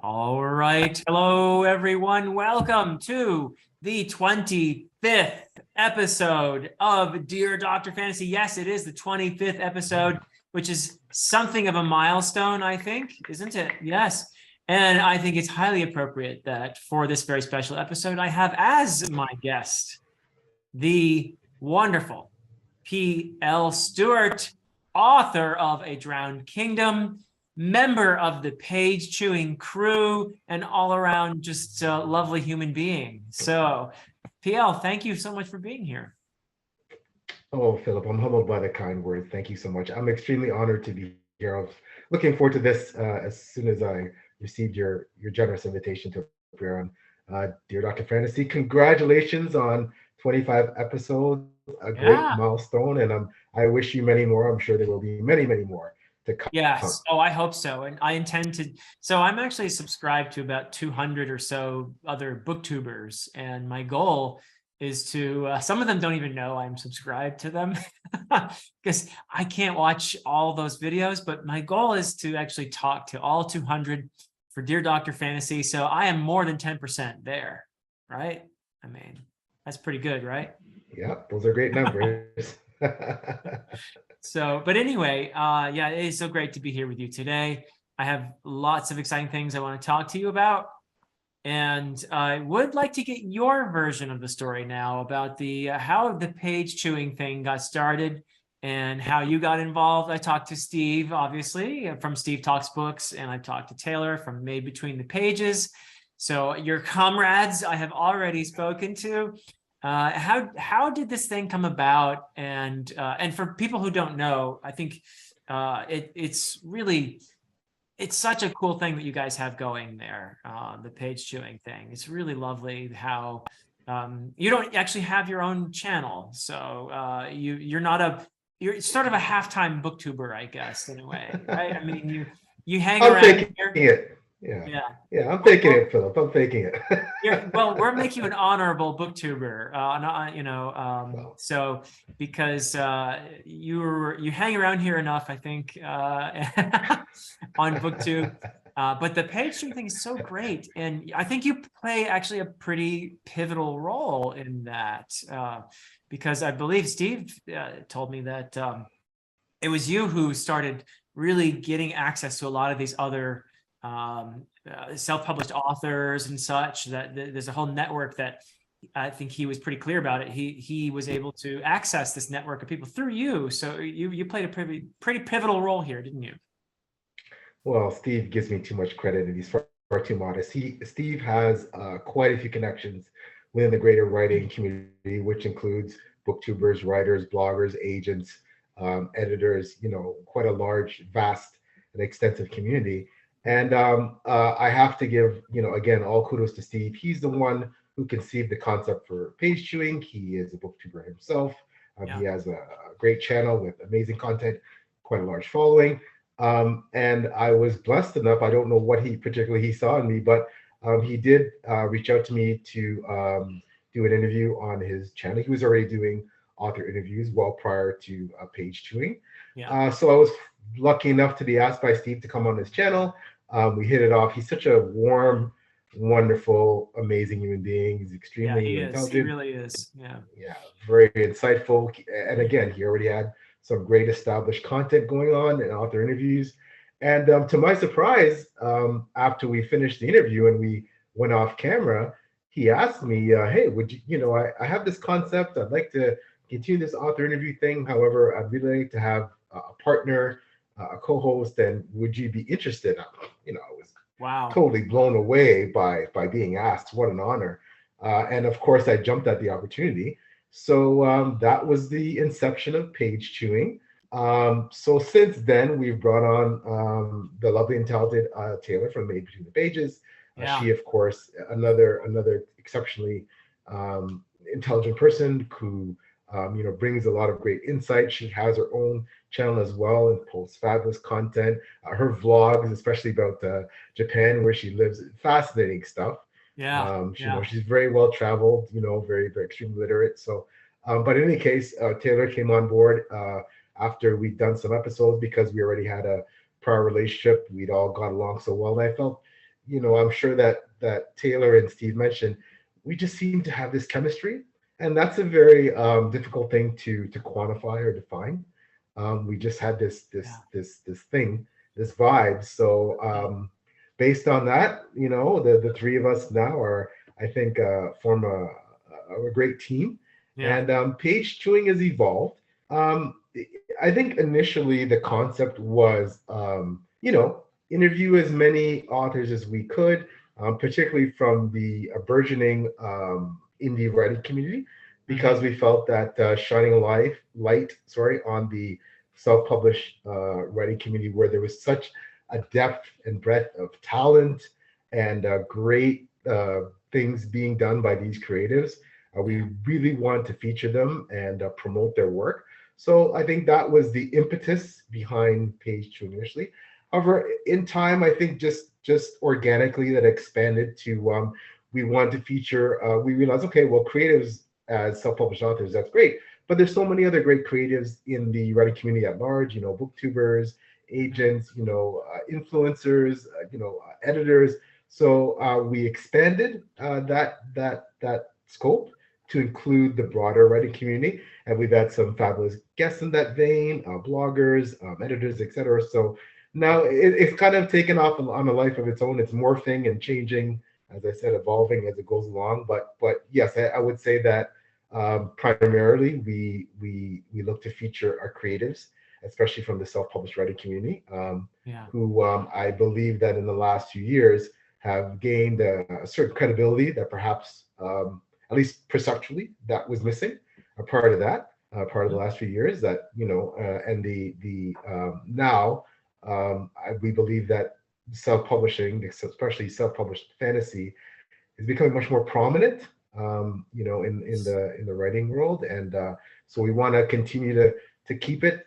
All right. Hello, everyone. Welcome to the 25th episode of Dear Dr. Fantasy. Yes, it is the 25th episode, which is something of a milestone, I think, isn't it? Yes. And I think it's highly appropriate that for this very special episode, I have as my guest the wonderful P.L. Stuart, author of A Drowned Kingdom, member of the page chewing crew, and all around just a lovely human being. So, PL, thank you so much for being here. Oh, Philip, I'm humbled by the kind words. Thank you so much. I'm extremely honored to be here. I was looking forward to this as soon as I received your generous invitation to appear on Dear Dr. Fantasy. Congratulations on 25 episodes, a great Yeah. milestone, and I wish you many more. I'm sure there will be many, many more to come. Yes. Oh, I hope so. And I intend to. So I'm actually subscribed to about 200 or so other booktubers. And my goal is to, some of them don't even know I'm subscribed to them because I can't watch all those videos. But my goal is to actually talk to all 200 for Dear Dr. Fantasy. So I am more than 10% there, right? I mean, that's pretty good, right? Yeah, those are great numbers. So, but anyway, yeah, it is so great to be here with you today. I have lots of exciting things I want to talk to you about. And I would like to get your version of the story now about the how the page chewing thing got started and how you got involved. I talked to Steve, obviously, from Steve Talks Books, and I talked to Taylor from Made Between the Pages. So your comrades I have already spoken to. How did this thing come about? And for people who don't know, I think it's really it's such a cool thing that you guys have going there, the page chewing thing. It's really lovely how you don't actually have your own channel, so you're sort of a halftime booktuber, I guess, in a way, right? I mean, you hang I'm around faking here, it. Yeah. yeah. Yeah, I'm Well, faking it, Philip. I'm faking it. well, we're making you an honorable booktuber, Well, so because you hang around here enough, I think, on BookTube. But the page turn thing is so great, and I think you play actually a pretty pivotal role in that, because I believe Steve told me that it was you who started really getting access to a lot of these other self-published authors and such. That there's a whole network that I think he was pretty clear about it. He was able to access this network of people through you. So you played a pretty pivotal role here, didn't you? well, Steve gives me too much credit, and he's far too modest. Steve has quite a few connections within the greater writing community, which includes booktubers, writers, bloggers, agents, editors. Quite a large, vast, and extensive community. And I have to give, again, all kudos to Steve. He's the one who conceived the concept for page chewing. He is a booktuber himself. He Yeah. has a great channel with amazing content, quite a large following. And I was blessed enough. I don't know what he saw in me, but he did reach out to me to do an interview on his channel. He was already doing author interviews well prior to page chewing. Yeah. So I was lucky enough to be asked by Steve to come on his channel. We hit it off. He's such a warm, wonderful, amazing human being. He's Yeah, extremely he is. He intelligent. really is. Yeah. Yeah, very insightful. And again, he already had some great established content going on and author interviews. And to my surprise, after we finished the interview and we went off camera, he asked me, "Hey, would I have this concept. I'd like to continue this author interview thing. However, I'd really like to have a partner, a co-host, and would you be interested?" I was Wow. totally blown away by being asked. What an honor! And of course, I jumped at the opportunity. So that was the inception of page chewing. So since then, we've brought on the lovely and talented Taylor from Made Between the Pages. Yeah. She, of course, another exceptionally intelligent person who brings a lot of great insight. She has her own channel as well and posts fabulous content. Her vlogs, especially about Japan, where she lives, fascinating stuff. Yeah. Yeah. She's very well traveled, very, very extremely literate. So, but in any case, Taylor came on board after we'd done some episodes because we already had a prior relationship. We'd all got along so well. And I felt I'm sure that Taylor and Steve mentioned, we just seem to have this chemistry, and that's a very difficult thing to quantify or define. We just had Yeah. this thing, this vibe. So Yeah. based on that, the three of us now are, I think, form a great team. Yeah. And page chewing has evolved. I think initially the concept was, interview as many authors as we could, particularly from the burgeoning indie writing community, because Mhm. we felt that shining a light, sorry, on the self-published writing community where there was such a depth and breadth of talent and great things being done by these creatives. We Yeah. really want to feature them and promote their work. So I think that was the impetus behind Page Two initially. However, in time, I think just organically that expanded to we want to feature. We realized, okay, well, creatives as self-published authors, that's great, but there's so many other great creatives in the writing community at large. Booktubers, Mhm. agents, influencers, editors. So we expanded that scope to include the broader writing community, and we've had some fabulous guests in that vein, bloggers, editors, etc. So now it's kind of taken off on a life of its own. It's morphing and changing, as I said, evolving as it goes along. But yes, I would say that primarily we look to feature our creatives, especially from the self-published writing community, Yeah. who I believe that in the last few years have gained a certain credibility that perhaps, at least perceptually, that was missing. A part of that, part of the Mhm. last few years, that and the now we believe that self-publishing, especially self-published fantasy, is becoming much more prominent, in the writing world, and so we want to continue to keep it,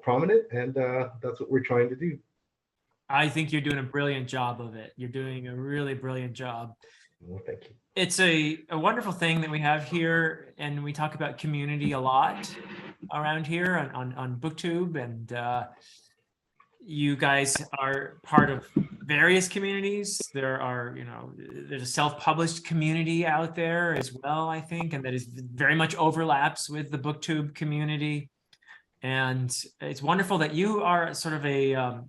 prominent, and that's what we're trying to do. I think you're doing a brilliant job of it. You're doing a really brilliant job. Well, thank you. It's a wonderful thing that we have here, and we talk about community a lot around here on BookTube, and you guys are part of various communities. There's a self-published community out there as well, I think, and that is very much overlaps with the BookTube community. And it's wonderful that you are sort of a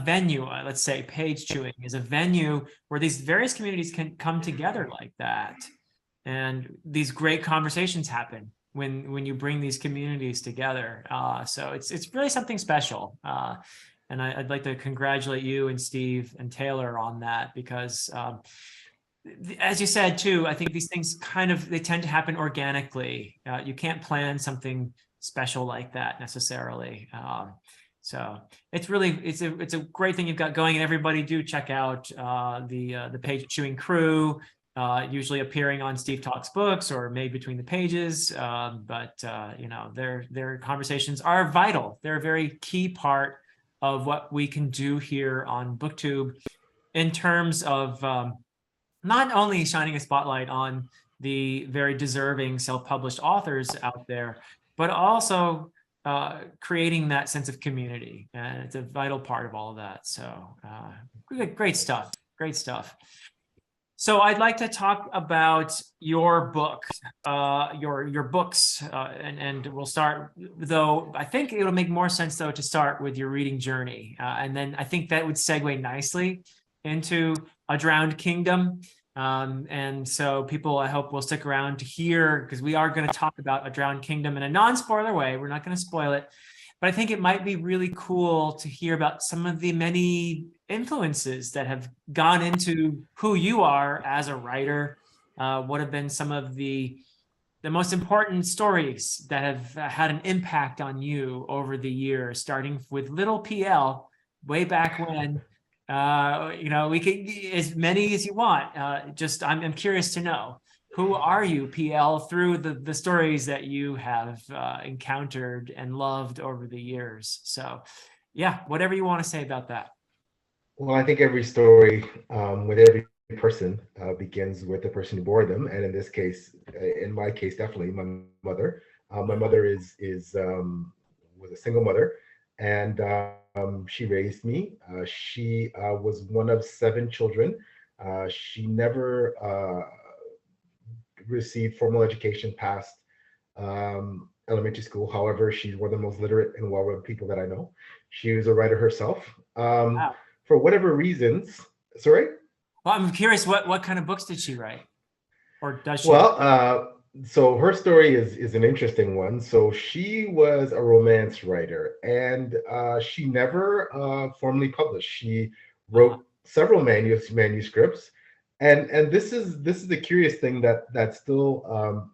venue. Let's say Page Chewing is a venue where these various communities can come together like that, and these great conversations happen when you bring these communities together. So it's really something special. And I'd like to congratulate you and Steve and Taylor on that, because as you said too, I think these things they tend to happen organically. You can't plan something special like that necessarily. So it's a great thing you've got going, and everybody do check out the Page Chewing crew, usually appearing on Steve Talks Books or Made Between the Pages. But their conversations are vital. They're a very key part of what we can do here on BookTube in terms of not only shining a spotlight on the very deserving self-published authors out there, but also creating that sense of community. And it's a vital part of all of that. So great stuff. Great stuff. So I'd like to talk about your book, your books, and we'll start. Though I think it'll make more sense though to start with your reading journey, and then I think that would segue nicely into A Drowned Kingdom. And so people, I hope, will stick around to hear, because we are going to talk about A Drowned Kingdom in a non-spoiler way. We're not going to spoil it, but I think it might be really cool to hear about some of the many influences that have gone into who you are as a writer. What have been some of the most important stories that have had an impact on you over the years, starting with little PL way back when. We can as many as you want. Just I'm curious to know, who are you, PL, through the stories that you have encountered and loved over the years. So yeah, whatever you want to say about that. Well, I think every story, with every person, begins with the person who bore them, and in this case, in my case, definitely my mother. My mother is was a single mother, and she raised me. She was one of seven children. She never received formal education past elementary school. However, she's one of the most literate and well-read people that I know. She was a writer herself. Wow. For whatever reasons, sorry. Well, I'm curious, what kind of books did she write? Or does she write? Well, so her story is an interesting one. So she was a romance writer, and she never formally published. She Uh-huh. wrote several manuscripts, and this is the curious thing that still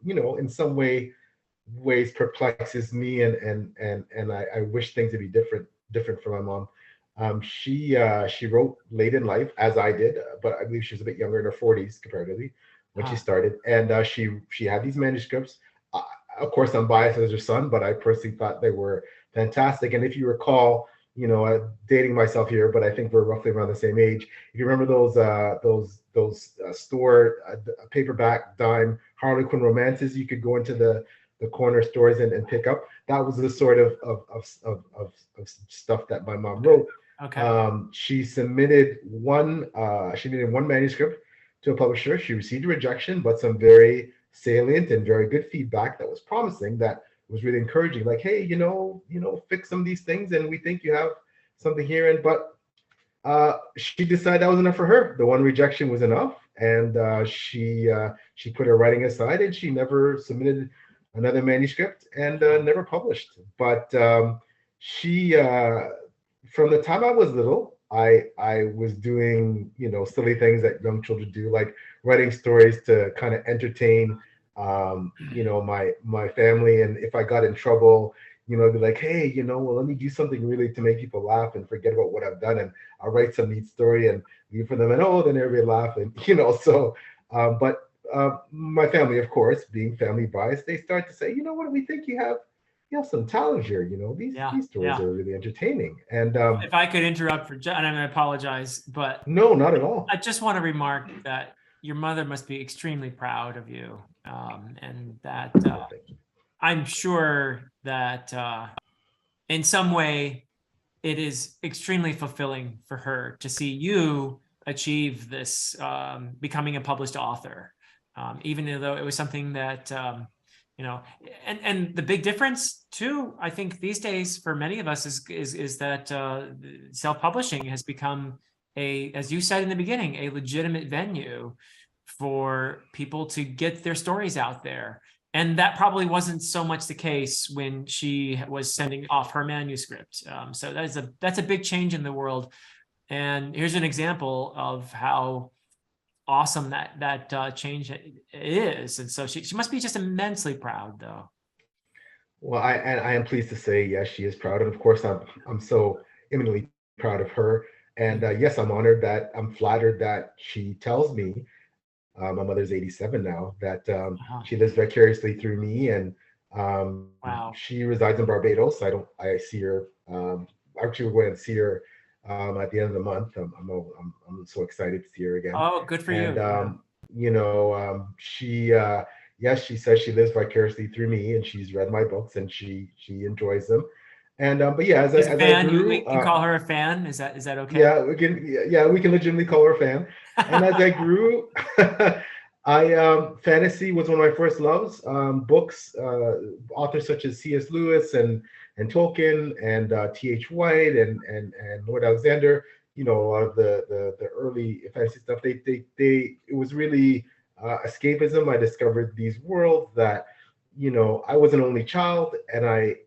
in some ways perplexes me, and I wish things would be different for my mom. She wrote late in life, as I did, but I believe she was a bit younger in her 40s comparatively when she Uh-huh. started, and she had these manuscripts. Uh, of course, I'm biased as her son, but I personally thought they were fantastic. And if you recall, dating myself here, but I think we're roughly around the same age. If you remember those store paperback dime Harlequin romances, you could go into the corner stores and pick up. That was the sort of stuff that my mom Okay. wrote. Okay. She submitted one manuscript to a publisher. She received a rejection, but some very salient and very good feedback that was promising, that was really encouraging. Like, hey, fix some of these things, and we think you have something here. And but she decided that was enough for her. The one rejection was enough, and she put her writing aside, and she never submitted another manuscript, and never published. But she, from the time I was little, I was doing silly things that young children do, like writing stories to kind of entertain my family. And if I got in trouble, I'd be like, hey, well, let me do something really to make people laugh and forget about what I've done, and I'll write some neat story and leave for them, and then everybody laugh, and so. But my family, of course, being family biased, they start to say, what, we think you have some talent here. These Yeah. these stories Yeah. are really entertaining. And If I could interrupt and I apologize, but no, not at I all. just want to remark that your mother must be extremely proud of you, and that Well, thank you. I'm sure that in some way it is extremely fulfilling for her to see you achieve this, becoming a published author, even though it was something that you know. And the big difference too, I think these days for many of us is that self-publishing has become as you said in the beginning, a legitimate venue for people to get their stories out there. And that probably wasn't so much the case when she was sending off her manuscript. So that's a big change in the world. And here's an example of how awesome that change is. And so she must be just immensely proud, though. Well, I am pleased to say, yes, she is proud, and of course, I'm so eminently proud of her. And yes, I'm honored, I'm flattered that she tells me, my mother's 87 now, that Uh-huh. she lives vicariously through me, and Wow. she resides in Barbados. I see her. Actually, we're going to see her at the end of the month. I'm so excited to see her again. Oh, good for And you. Yeah. she, yes, she says she lives vicariously through me, and she's read my books, and she enjoys them. And but yeah, She's a as I fan. We grew, can call her a fan. Is that okay? yeah, we can legitimately call her a fan. And as I grew, I fantasy was one of my first loves. Books, authors such as C.S. Lewis and Tolkien and T.H. White and Lord Alexander. A lot of the early fantasy stuff. They it was really escapism. I discovered these worlds that I was an only child, and I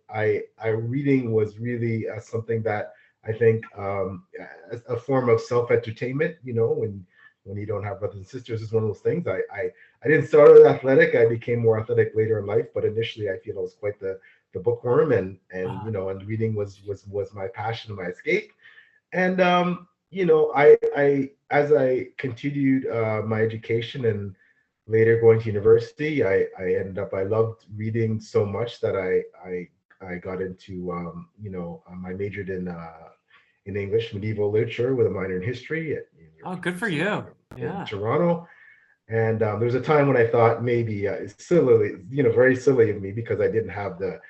reading was really something that I think a form of self entertainment. When you don't have brothers and sisters, is one of those things. I didn't start with athletic. I became more athletic later in life, but initially I feel I was quite the bookworm, Uh, and reading was my passion, my escape. And I as I continued my education and later going to university, I loved reading so much that I got into I majored in English medieval literature with a minor in history at oh, good for University you. in Yeah. Toronto. And there was a time when I thought maybe it's silly, very silly of me, because I didn't have the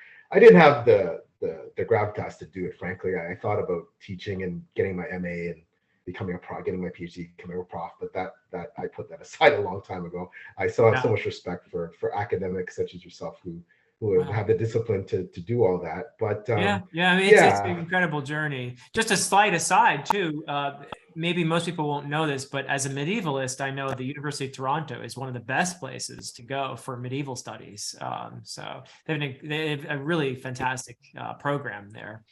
the gravitas to do it. Frankly, I thought about teaching and getting my MA and becoming a pro, getting my PhD, becoming a prof, but that I put that aside a long time ago. I still have so Yeah. much respect for academics such as yourself who have Wow. the discipline to do all that. But Yeah. I mean, it's an yeah, incredible journey. Just a slight aside too. Maybe most people won't know this, but as a medievalist, I know the University of Toronto is one of the best places to go for medieval studies. So they have a really fantastic program there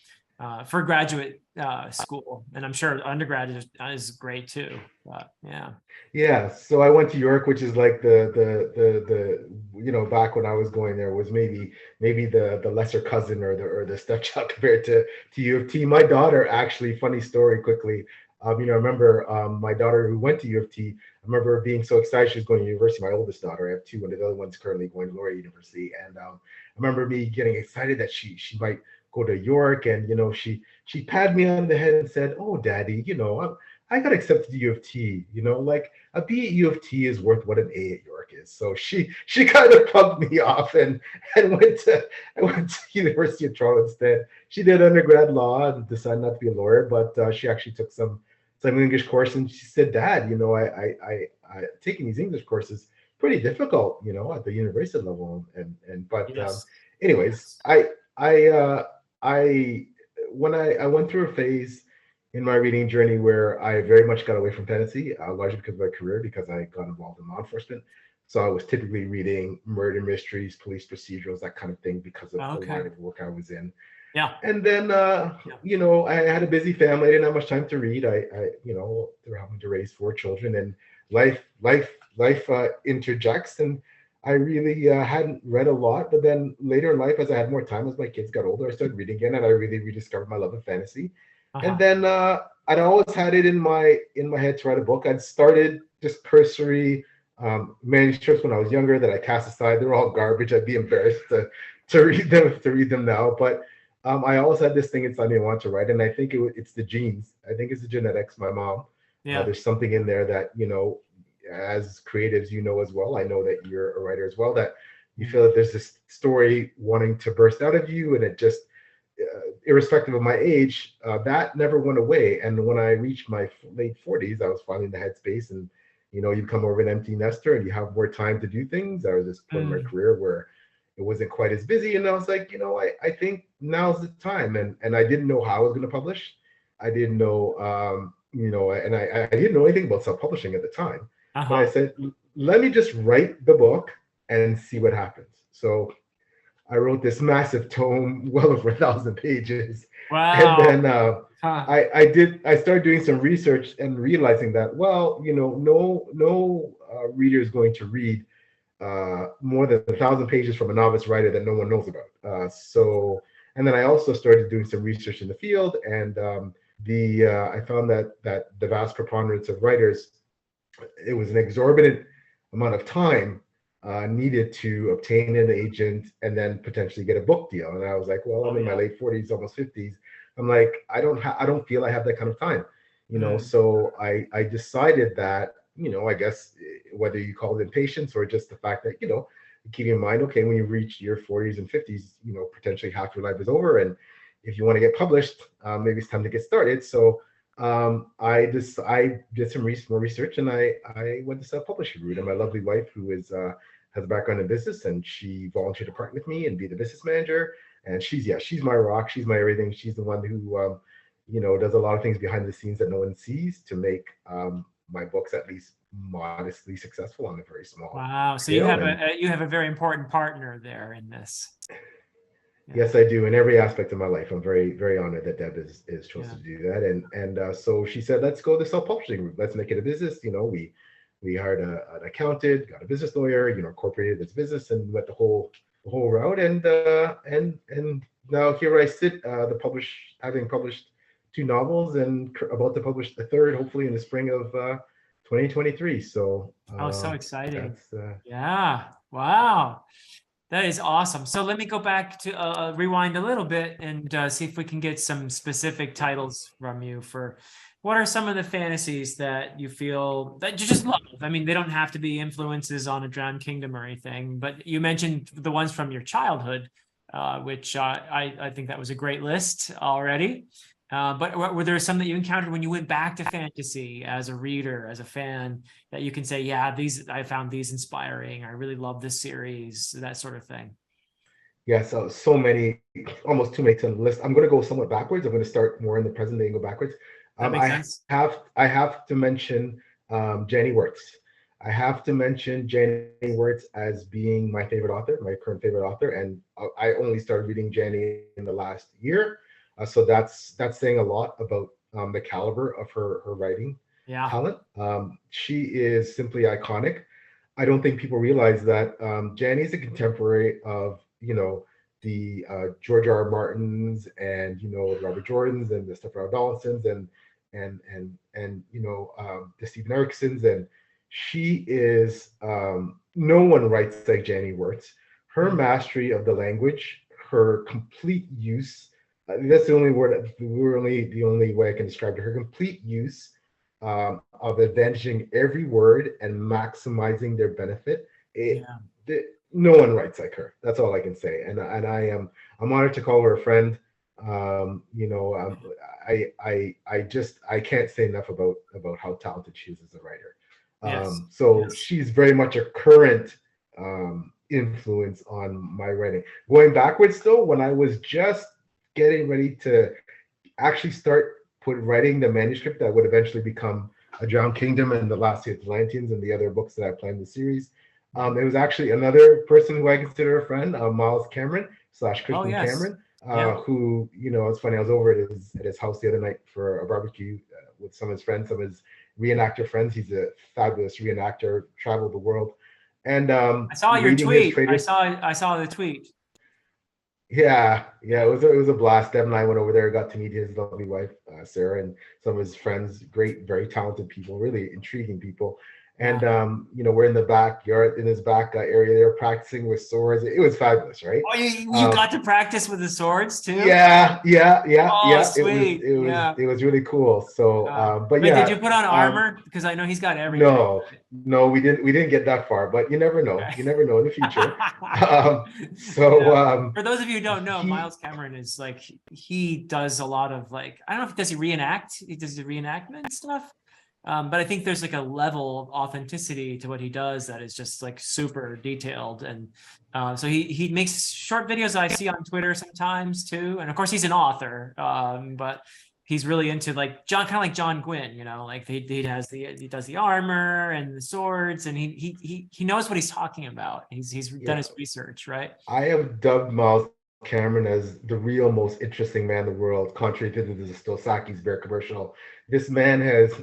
for graduate school, and I'm sure undergraduate is great too. But yeah. yeah. So I went to York, which is like the back when I was going there was maybe the lesser cousin or the stepchild compared to U of T. My daughter actually, funny story quickly. I remember my daughter who went to U of T. I remember being so excited she was going to university. My oldest daughter, I have two, and the other one's currently going to Laurier University. And I remember me getting excited that she might go to York, and she patted me on the head and said, "Oh, Daddy, I got accepted to U of T. Like a B at U of T is worth what an A at York is." So she kind of plugged me off and I went to University of Toronto instead. She did undergrad law and decided not to be a lawyer, but she actually took some English course, and she said, "Dad, I taking these English courses pretty difficult, at the university level." And but Yes. anyways, Yes. I when I went through a phase in my reading journey where I very much got away from fantasy, largely because of my career, because I got involved in law enforcement. So I was typically reading murder mysteries, police procedurals, that kind of thing, because of the Okay. line of work I was in. Yeah. And then, Yeah. I had a busy family. I didn't have much time to read. They were having to raise four children, and life interjects. And I really hadn't read a lot. But then later in life, as I had more time, as my kids got older, I started reading again, and I really rediscovered my love of fantasy. And Uh-huh. then I'd always had it in my head to write a book. I'd started just cursory manuscripts when I was younger that I cast aside. They were all garbage. I'd be embarrassed to read them now, but I always had this thing inside me I want to write, and I think it's the genes. I think it's the genetics. My mom, Yeah. there's something in there that as creatives, as well. I know that you're a writer as well. That you Mm. feel that there's this story wanting to burst out of you, and it just, irrespective of my age, that never went away. And when I reached my late 40s, I was finally in the headspace, and you become more of an empty nester, and you have more time to do things. I was at this point in my Mm. career where it wasn't quite as busy, and I was like, I think now's the time. And I didn't know how I was going to publish. I didn't know, and I didn't know anything about self-publishing at the time. But I Uh-huh. said, let me just write the book and see what happens. So I wrote this massive tome, well over 1,000 pages, and Wow. then Huh. I started doing some research and realizing that, well, no reader is going to read more than 1,000 pages from a novice writer that no one knows about. And then I also started doing some research in the field, and I found that the vast preponderance of writers, it was an exorbitant amount of time needed to obtain an agent and then potentially get a book deal. And I was like, well, I'm Oh in my yeah. late 40s, almost 50s. I'm like, I don't feel I have that kind of time, Mm. So I decided that, I guess, whether you call it impatience or just the fact that, keep in mind, okay, when you reach your 40s and 50s, potentially half your life is over, and if you want to get published, maybe it's time to get started. So I did some more research, and I went the self-publishing route. And my lovely wife, who has a background in business, and she volunteered to partner with me and be the business manager. And she's my rock. She's my everything. She's the one who does a lot of things behind the scenes that no one sees to make my books at least modestly successful on a very small Wow. So you scale. have And you have a very important partner there in this. Yeah. yes, I do. In every aspect of my life, I'm very, very honored that Deb is Yeah. chosen to do that. And so she said, let's go the self-publishing route. Let's make it a business. We hired an accountant, got a business lawyer, incorporated this business, and went the whole route. And now here I sit, having published two novels, and about to publish the third, hopefully in the spring of 2023. So Oh, so exciting. that's Yeah. Wow. That is awesome. So let me go back to rewind a little bit and see if we can get some specific titles from you for what are some of the fantasies that you feel that you just love. I mean, they don't have to be influences on a Drowned Kingdom or anything, but you mentioned the ones from your childhood. which I think that was a great list already. But were there some that you encountered when you went back to fantasy as a reader, as a fan, that you can say, yeah, I found these inspiring. I really love this series, that sort of thing. Yeah, so many, almost too many to list. I'm going to go somewhat backwards. I'm going to start more in the present day and go backwards. That makes sense. I have to mention Jenny Wirtz. I have to mention Jenny Wirtz as being my favorite author, my current favorite author, and I only started reading Jenny in the last year, so that's saying a lot about the caliber of her writing Yeah. talent. She is simply iconic. I don't think people realize that Jenny is a contemporary of the George R. R. Martins and the Robert Jordans and the Stephen Donaldsons and the Stephen Ericksons, and she is no one writes like Jenny Wirtz. Her mastery of the language, her complete use. That's the only word. The only way I can describe it. Her complete use of advantaging every word and maximizing their benefit. Yeah. No one writes like her. That's all I can say. And I'm honored to call her a friend. I can't say enough about how talented she is as a writer. Yes. So Yes. she's very much a current influence on my writing. Going backwards, though, when I was just getting ready to actually start writing the manuscript that would eventually become A Drowned Kingdom and The Last of the Atlanteans and the other books that I planned in the series. It was actually another person who I consider a friend, Miles Cameron / Oh, Christian yes. Cameron, Yeah. who, it's funny, I was over at his house the other night for a barbecue with some of his friends, some of his reenactor friends. He's a fabulous reenactor, traveled the world. And I saw your reading his tweet. traders. I saw the tweet. Yeah, it was a blast. Deb and I went over there, got to meet his lovely wife, Sarah, and some of his friends. Great, very talented people, really intriguing people. Yeah. And we're in the backyard, in his back area there, practicing with swords. It was fabulous, right? Oh, you got to practice with the swords too? Yeah. Oh, It was sweet. Yeah. really cool. So, but Wait, did yeah, you put on armor? Because I know he's got everything. no, we didn't get that far, but you never know. Okay. You never know in the future. So Yeah. For those of you who don't know, he Miles Cameron is like, he does a lot of like, I don't know if does he reenact? He does the reenactment stuff. But I think there's like a level of authenticity to what he does that is just like super detailed. And so he makes short videos that I see on Twitter sometimes too. And of course he's an author, but he's really into like kind of like John Gwynn, like he does the armor and the swords, and he knows what he's talking about. He's done yeah, his research, right? I have dubbed Miles Cameron as the real most interesting man in the world, contrary to the Stosaki's bear commercial. This man has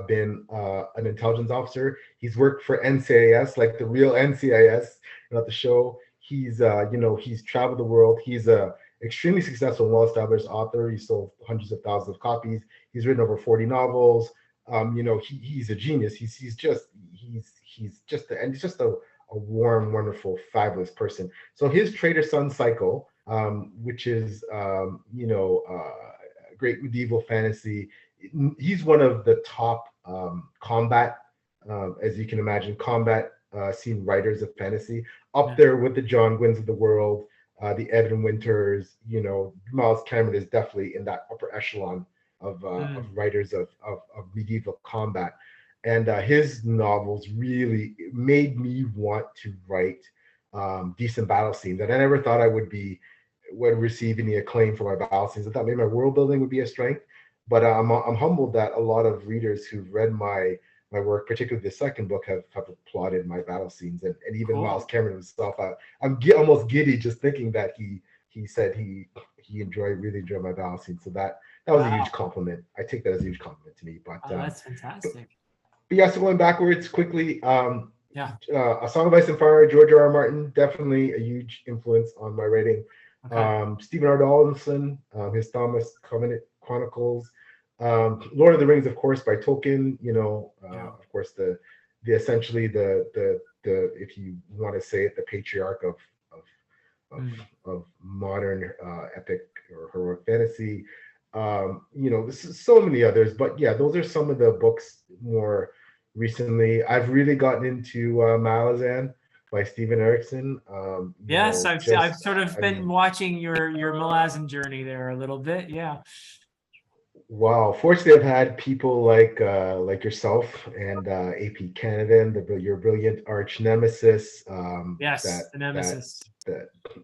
been an intelligence officer. He's worked for NCIS, like the real NCIS, not the show. He's traveled the world. He's a extremely successful, well-established author. He sold hundreds of thousands of copies. He's written over 40 novels. He's a genius. He's just a warm, wonderful, fabulous person. So his Trader Sun cycle, which is great medieval fantasy, he's one of the top combat, as you can imagine, combat scene writers of fantasy, up Yeah. there with the John Gwynns of the world, the Evan Winters. Miles Cameron is definitely in that upper echelon of writers of medieval combat. And his novels really made me want to write decent battle scenes. And I never thought I would receive any acclaim for my battle scenes. I thought maybe my world building would be a strength, but I'm humbled that a lot of readers who've read my work, particularly the second book, have applauded my battle scenes, and even Cool. Miles Cameron himself. I'm almost giddy just thinking that he said he really enjoyed my battle scenes. So that was a Wow. huge compliment. I take that as a huge compliment to me. But That's fantastic. but yeah, so going backwards quickly, Yeah. A Song of Ice and Fire, George R. R. Martin, definitely a huge influence on my writing. Okay. Stephen R. Donaldson, his Thomas Covenant Chronicles, Lord of the Rings, of course, by Tolkien. Yeah. Of course, the essentially the if you want to say it, the patriarch of of modern epic or heroic fantasy. This so many others, but yeah, those are some of the books more recently. I've really gotten into Malazan. by Steven Erickson. Yes, I've Just sort of I been mean, watching your Malazan journey there a little bit. Yeah. wow. Fortunately, I've had people like yourself and AP Canada, and your brilliant arch nemesis, Yes, the nemesis.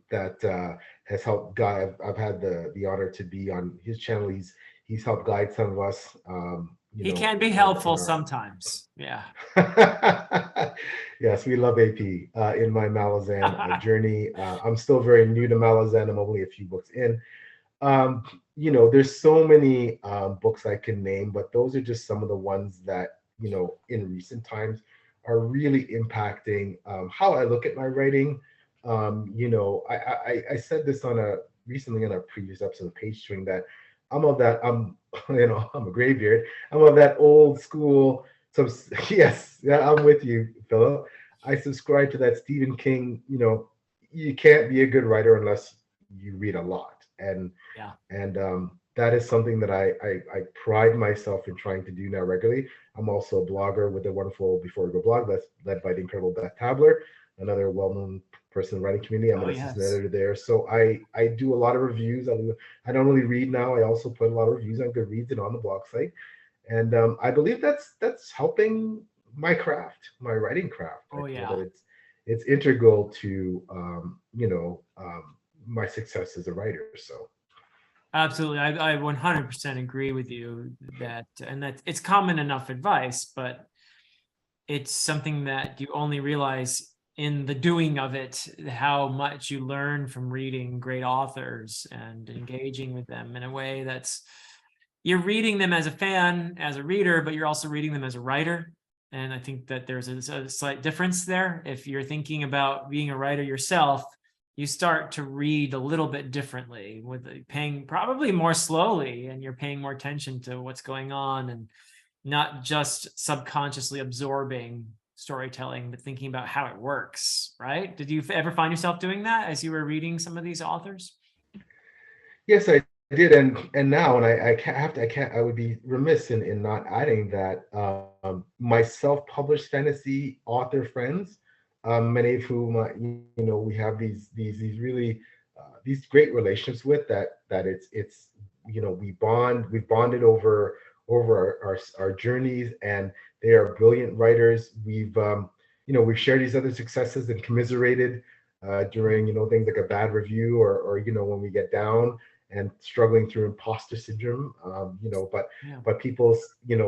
that has helped guide. I've had the honor to be on his channel. He's helped guide some of us, He can be in helpful our. sometimes. Yeah. Yes, we love AP in my Malazan journey. I'm still very new to Malazan. I'm only a few books in. Um, there's so many books I can name, but those are just some of the ones that, in recent times are really impacting how I look at my writing. I said this recently on a previous episode of Page String that I'm a graybeard. I'm of that old school. So yes, yeah, I'm with you, Philip. I subscribe to that Stephen King. You can't be a good writer unless you read a lot, Yeah. and that is something that I pride myself in trying to do now regularly. I'm also a blogger with a wonderful Before We Go blog that's led by the incredible Beth Tabler, another well-known person in the writing community. I'm Oh, an assistant yes. editor there, so I do a lot of reviews. I don't really read now. I also put a lot of reviews on Goodreads and on the blog site, and I believe that's helping my craft, my writing craft. I Oh, feel yeah. that it's integral to my success as a writer. So. Absolutely. I 100% agree with you that it's common enough advice, but it's something that you only realize in the doing of it, how much you learn from reading great authors and engaging with them in a way that's you're reading them as a fan, as a reader, but you're also reading them as a writer. And I think that there's a slight difference there. If you're thinking about being a writer yourself, you start to read a little bit differently with paying probably more slowly, and you're paying more attention to what's going on and not just subconsciously absorbing storytelling, but thinking about how it works, right? Did you ever find yourself doing that as you were reading some of these authors? Yes, I did, and now, and I would be remiss in not adding that my self-published fantasy author friends, many of whom we have these really these great relationships with that it's we've bonded over our journeys, and they are brilliant writers. We've shared these other successes and commiserated during things like a bad review, or when we get down and struggling through imposter syndrome. Yeah. But people,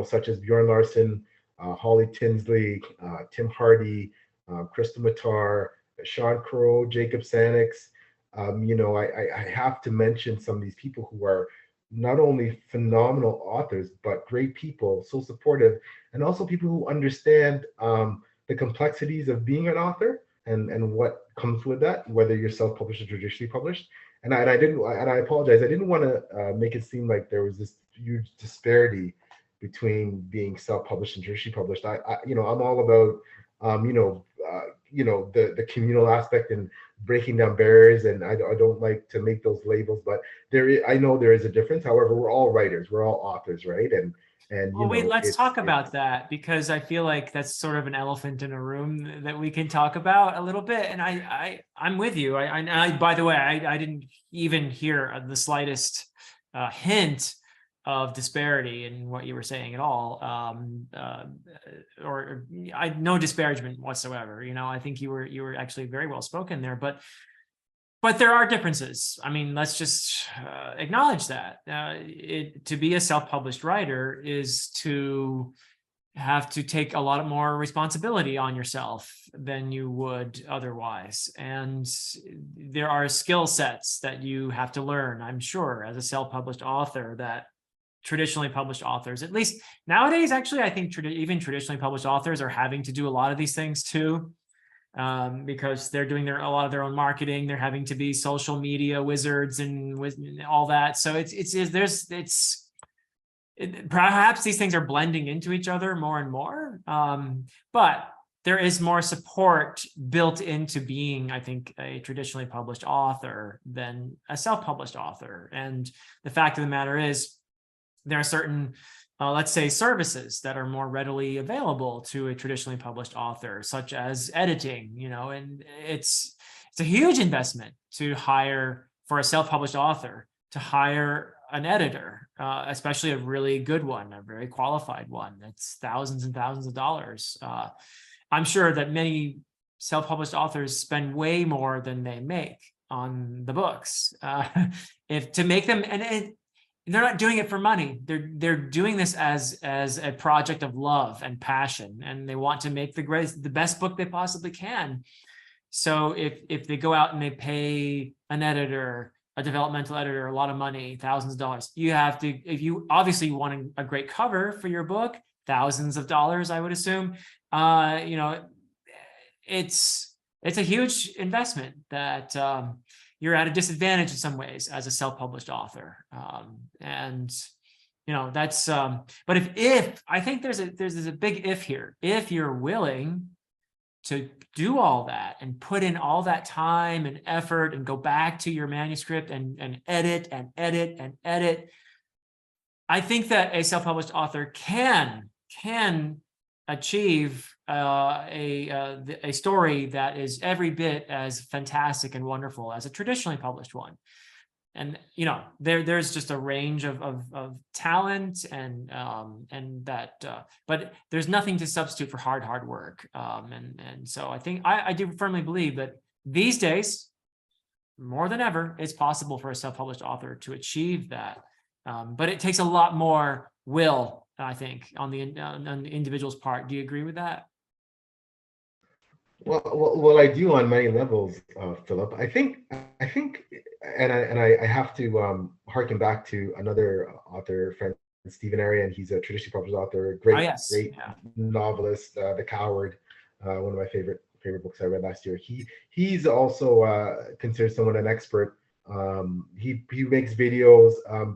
such as Bjorn Larson, Holly Tinsley, Tim Hardy, Crystal Matar, Sean Crow, Jacob Sanix. I have to mention some of these people who are not only phenomenal authors, but great people, so supportive, and also people who understand the complexities of being an author and what comes with that, whether you're self-published or traditionally published. And I didn't, and I apologize. I didn't want to make it seem like there was this huge disparity between being self-published and traditionally published. I'm all about, the communal aspect and breaking down barriers. And I don't like to make those labels, but I know there is a difference. However, we're all writers, we're all authors, right? And Well, wait, let's talk it's about that because I feel like that's sort of an elephant in a room that we can talk about a little bit. And I'm with you. By the way, I didn't even hear the slightest hint of disparity in what you were saying at all, or no disparagement whatsoever. I think you were actually very well spoken there, but there are differences. I mean, let's just acknowledge that. To be a self-published writer is to have to take a lot more responsibility on yourself than you would otherwise. And there are skill sets that you have to learn, I'm sure, as a self-published author that traditionally published authors, at least nowadays, actually, I think even traditionally published authors are having to do a lot of these things too. Because they're doing a lot of their own marketing. They're having to be social media wizards and with all that. So perhaps these things are blending into each other more and more. But there is more support built into being, I think, a traditionally published author than a self-published author. And the fact of the matter is, there are certain let's say, services that are more readily available to a traditionally published author, such as editing, and it's a huge investment to hire, for a self-published author, to hire an editor, especially a really good one, a very qualified one. That's thousands and thousands of dollars. I'm sure that many self-published authors spend way more than they make on the books, if to make them, and they're not doing it for money. They're doing this as a project of love and passion, and they want to make the best book they possibly can. So if they go out and they pay an editor, a developmental editor, a lot of money, thousands of dollars, you have to, if you obviously want a great cover for your book, thousands of dollars, I would assume. It's a huge investment that, you're at a disadvantage in some ways as a self-published author. And that's, but if I think there's a big if here. If you're willing to do all that and put in all that time and effort and go back to your manuscript and edit and edit and edit, I think that a self-published author can achieve a story that is every bit as fantastic and wonderful as a traditionally published one. And there's just a range of talent and that, but there's nothing to substitute for hard work. And so I think I do firmly believe that these days, more than ever, it's possible for a self-published author to achieve that. But it takes a lot more will, I think, on the individual's part. Do you agree with that? Well, I do on many levels, Philip. I think, and I have to harken back to another author friend, Stephen Arian. He's a traditionally published author, great, Yes. great Yeah. novelist, The Coward, one of my favorite books I read last year. He's also considered somewhat an expert. He makes videos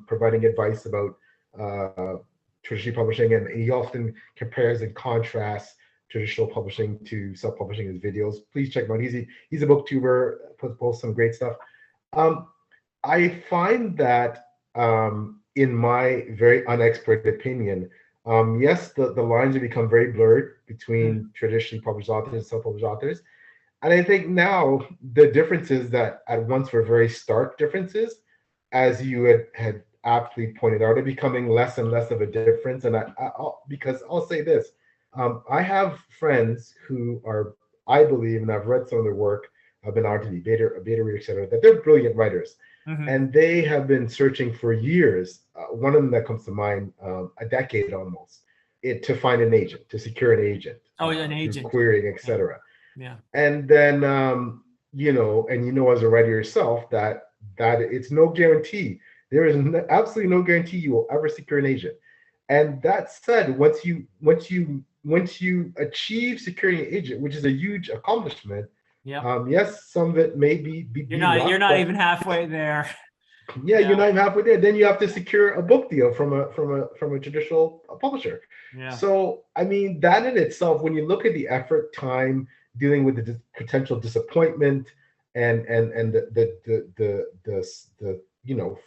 providing advice about traditionally publishing, and he often compares and contrasts traditional publishing to self-publishing his videos. Please check him out. He's a booktuber, posts some great stuff. I find that, in my very unexpert opinion, yes, the lines have become very blurred between traditionally published authors and self-published authors. And I think now the differences that at once were very stark differences, as you had aptly pointed out, are becoming less and less of a difference. And because I'll say this, I have friends who are, I believe, and I've read some of their work, I've been out to be beta reader, etc., that they're brilliant writers. Mm-hmm. And they have been searching for years. One of them that comes to mind, a decade almost, to find an agent, to secure an agent. An agent. Through querying, etc. Yeah. And then, as a writer yourself, that it's no guarantee. There is absolutely no guarantee you will ever secure an agent. And that said, once you achieve securing an agent, which is a huge accomplishment, yes, some of it may be you're not even halfway there. Yeah, you're not even halfway there. Then you have to secure a book deal from a traditional publisher. Yeah. So I mean, that in itself, when you look at the effort, time, dealing with the potential disappointment, and the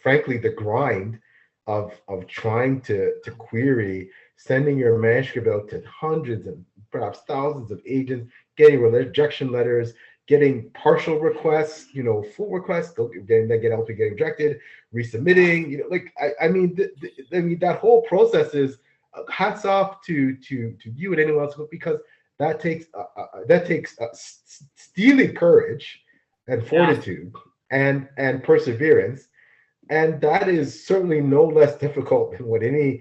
frankly, the grind of trying to query, sending your manuscript out to hundreds and perhaps thousands of agents, getting rejection letters, getting partial requests, full requests, then get out to getting rejected, resubmitting, I mean, that whole process is, hats off to you and anyone else, because that takes steely courage and fortitude and perseverance. And that is certainly no less difficult than what any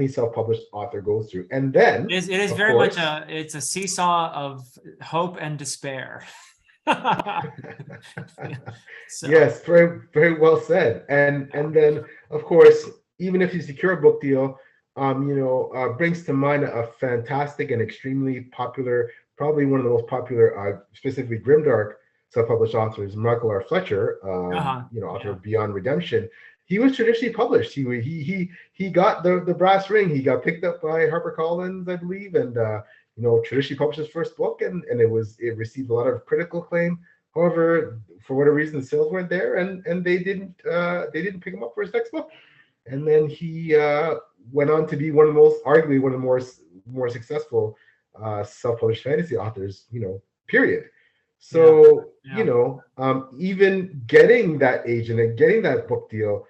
self-published author goes through. And then it is very much it's a seesaw of hope and despair. Yes, very, very well said. And then, of course, even if you secure a book deal, brings to mind a fantastic and extremely popular, probably one of the most popular, specifically grimdark self-published authors, Michael R. Fletcher, author of Beyond Redemption. He was traditionally published. He got the brass ring. He got picked up by HarperCollins, I believe, and traditionally published his first book, and it received a lot of critical acclaim. However, for whatever reason, the sales weren't there, and they didn't pick him up for his next book. and then he went on to be arguably one of the more successful self-published fantasy authors, period. Yeah. So, Yeah. even getting that agent and getting that book deal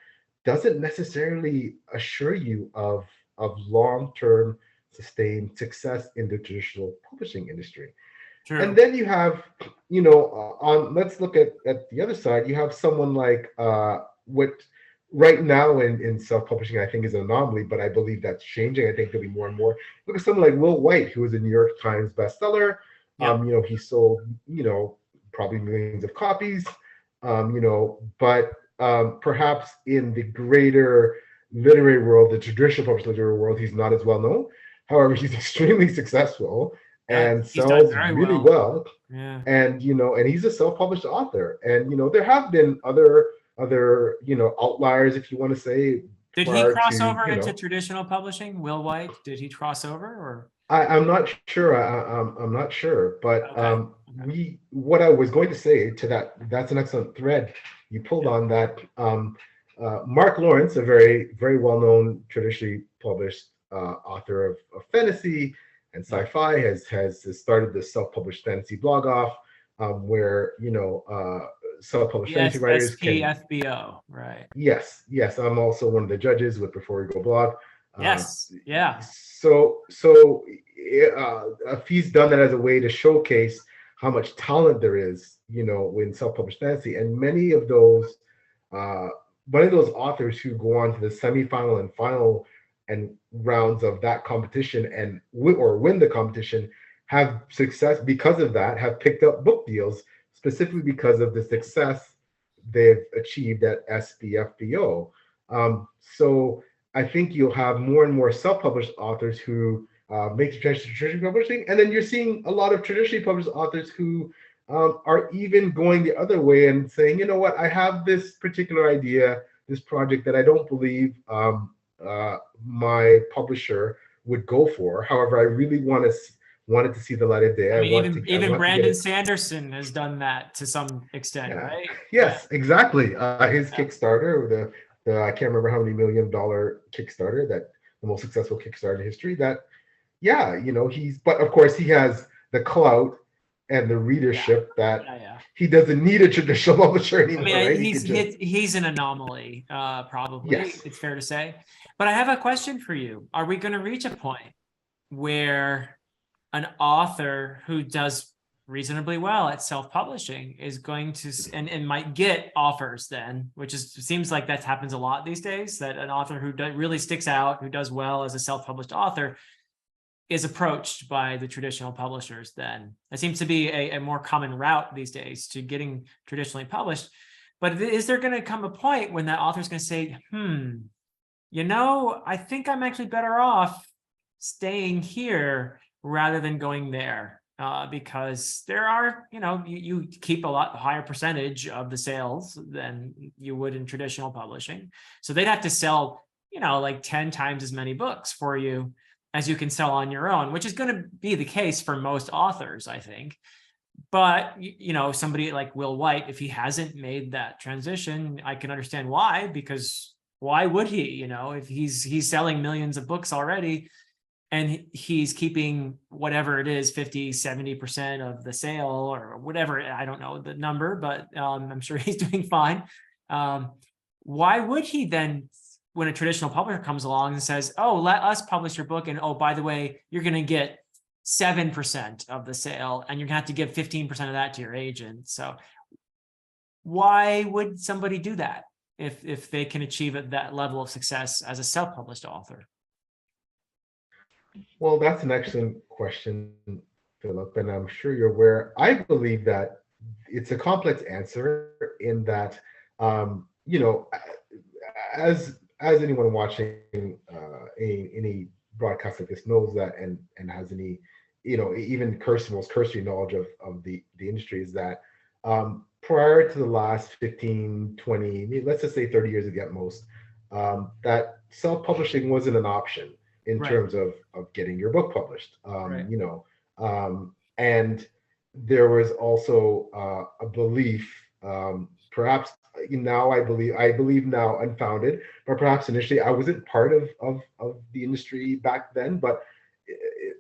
doesn't necessarily assure you of long-term sustained success in the traditional publishing industry. And True. then you have, on let's look at the other side. You have someone like what right now in self-publishing I think is an anomaly, but I believe that's changing. I think there'll be more and more. Look at someone like Will White, who is a New York Times bestseller. Yep. He sold, probably millions of copies. But perhaps in the greater literary world, the traditional published literary world, he's not as well known. However, he's extremely successful Yeah. and He's done sells very really well. well. Yeah. And and he's a self-published author. And there have been other outliers, if you want to say, Did he prior cross to over into traditional publishing? Will White, did he cross over or? I'm not sure. I'm not sure, but Okay. Okay. we. What I was going to say to that, that's an excellent thread you pulled Yeah. on. That Mark Lawrence, a very very well known traditionally published author of fantasy and Yeah. sci-fi, has started this self-published fantasy blog off, where self-published The fantasy writers can. SPFBO, right? Yes. I'm also one of the judges with Before We Go blog. Uh, Yes. Yeah. so if he's done that as a way to showcase how much talent there is, in self-published fantasy, and uh, many of those authors who go on to the semifinal and final and rounds of that competition and win the competition have success because of that, have picked up book deals specifically because of the success they've achieved at SBFBO. So I think you'll have more and more self-published authors who make the transition to traditional publishing, and then you're seeing a lot of traditionally published authors who are even going the other way and saying, you know what, I have this particular idea, this project that I don't believe my publisher would go for. However, I really wanted to see the light of day. I I mean, want to I even want to get Brandon it. Sanderson has done that to some extent, Yeah. right? Yeah. Yes, exactly. His Yeah. Kickstarter, the I can't remember how many $1 million Kickstarter, that the most successful Kickstarter in history. That, yeah, but of course he has the clout and the Yeah. readership that Yeah. Yeah. he doesn't need a traditional publisher I anymore, mean, right? He could just. he's an anomaly, probably, Yes. it's fair to say. But I have a question for you. Are we going to reach a point where an author who does reasonably well at self-publishing is going to and might get offers then, which seems like that happens a lot these days, that an author who really sticks out, who does well as a self-published author, is approached by the traditional publishers then. That seems to be a more common route these days to getting traditionally published. But is there going to come a point when that author is going to say, I think I'm actually better off staying here rather than going there? Because there are, you keep a lot higher percentage of the sales than you would in traditional publishing. So they'd have to sell, like 10 times as many books for you as you can sell on your own, which is going to be the case for most authors, I think. But, somebody like Will White, if he hasn't made that transition, I can understand why, because why would he, if he's selling millions of books already and he's keeping whatever it is, 50, 70% of the sale or whatever, I don't know the number, but I'm sure he's doing fine. Why would he then, when a traditional publisher comes along and says, oh, let us publish your book, and oh, by the way, you're going to get 7% of the sale and you're going to have to give 15% of that to your agent. So why would somebody do that if they can achieve that level of success as a self-published author? Well, that's an excellent question, Philip, and I'm sure you're aware. I believe that it's a complex answer in that, as anyone watching any broadcast like this knows that, and has any, even most cursory knowledge of the industry, is that prior to the last 15, 20, let's just say 30 years at most, that self-publishing wasn't an option in Right. terms of getting your book published. Right. And there was also a belief perhaps now I believe now unfounded, but perhaps initially I wasn't part of the industry back then, but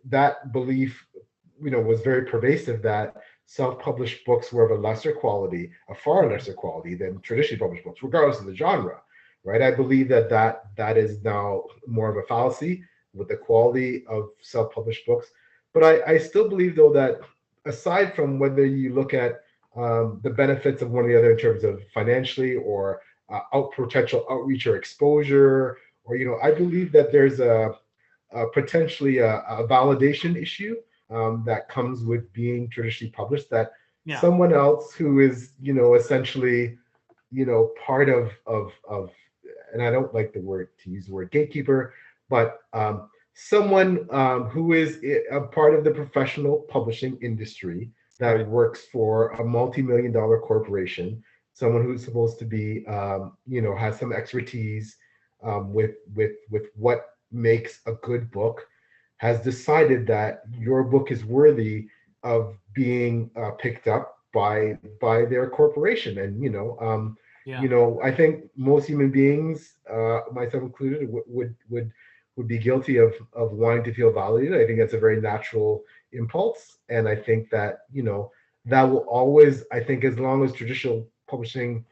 that belief, was very pervasive that self-published books were of a lesser quality, a far lesser quality than traditionally published books, regardless of the genre, right? I believe that is now more of a fallacy with the quality of self-published books. But I still believe, though, that aside from whether you look at the benefits of one or the other in terms of financially or potential outreach or exposure, or I believe that there's potentially a validation issue that comes with being traditionally published, that Yeah. someone else who is essentially part of, and I don't like to use the word gatekeeper, but someone who is a part of the professional publishing industry that Right. works for a multi-million-dollar corporation, someone who's supposed to be has some expertise with what makes a good book, has decided that your book is worthy of being picked up by their corporation. And Yeah. I think most human beings, myself included, would be guilty of wanting to feel validated. I think that's a very natural impulse, and I think that that will always, I think, as long as traditional publishing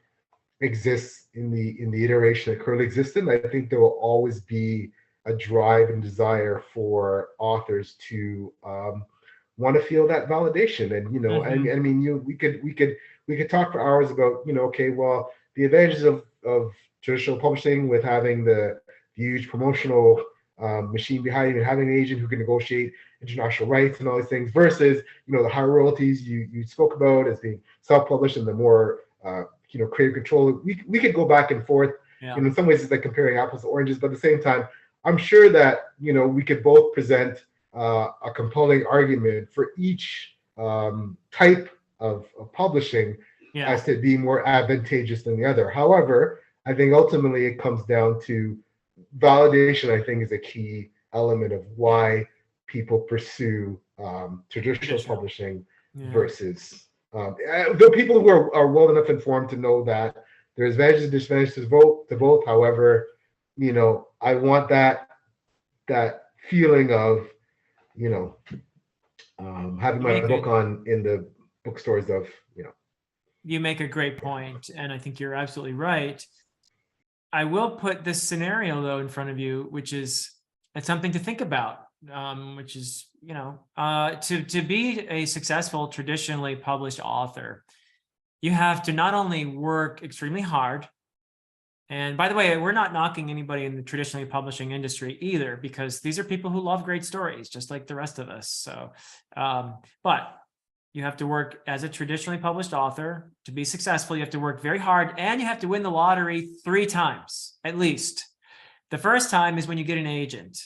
exists in the iteration that currently exists in, I think there will always be a drive and desire for authors to want to feel that validation. And and I mean, we could talk for hours about okay, well, the advantages of traditional publishing with having the huge promotional machine behind you and having an agent who can negotiate international rights and all these things versus the higher royalties you spoke about as being self-published and the more creative control. We could go back and forth. Yeah. In some ways it's like comparing apples to oranges, but at the same time I'm sure that we could both present a compelling argument for each type of publishing Yeah. as to being more advantageous than the other. However, I think ultimately it comes down to validation. I think is a key element of why people pursue traditional Traditional. publishing Yeah. versus the people who are well enough informed to know that there's advantages and disadvantages to both. However, I want that feeling of you know having You my make a book on in the bookstores of you make a great point, and I think you're absolutely right. I will put this scenario though in front of you, which is it's something to think about. Which is to be a successful traditionally published author, you have to not only work extremely hard. And by the way, we're not knocking anybody in the traditionally publishing industry either, because these are people who love great stories, just like the rest of us. So, but you have to work as a traditionally published author to be successful. You have to work very hard, and you have to win the lottery 3 times at least. The first time is when you get an agent.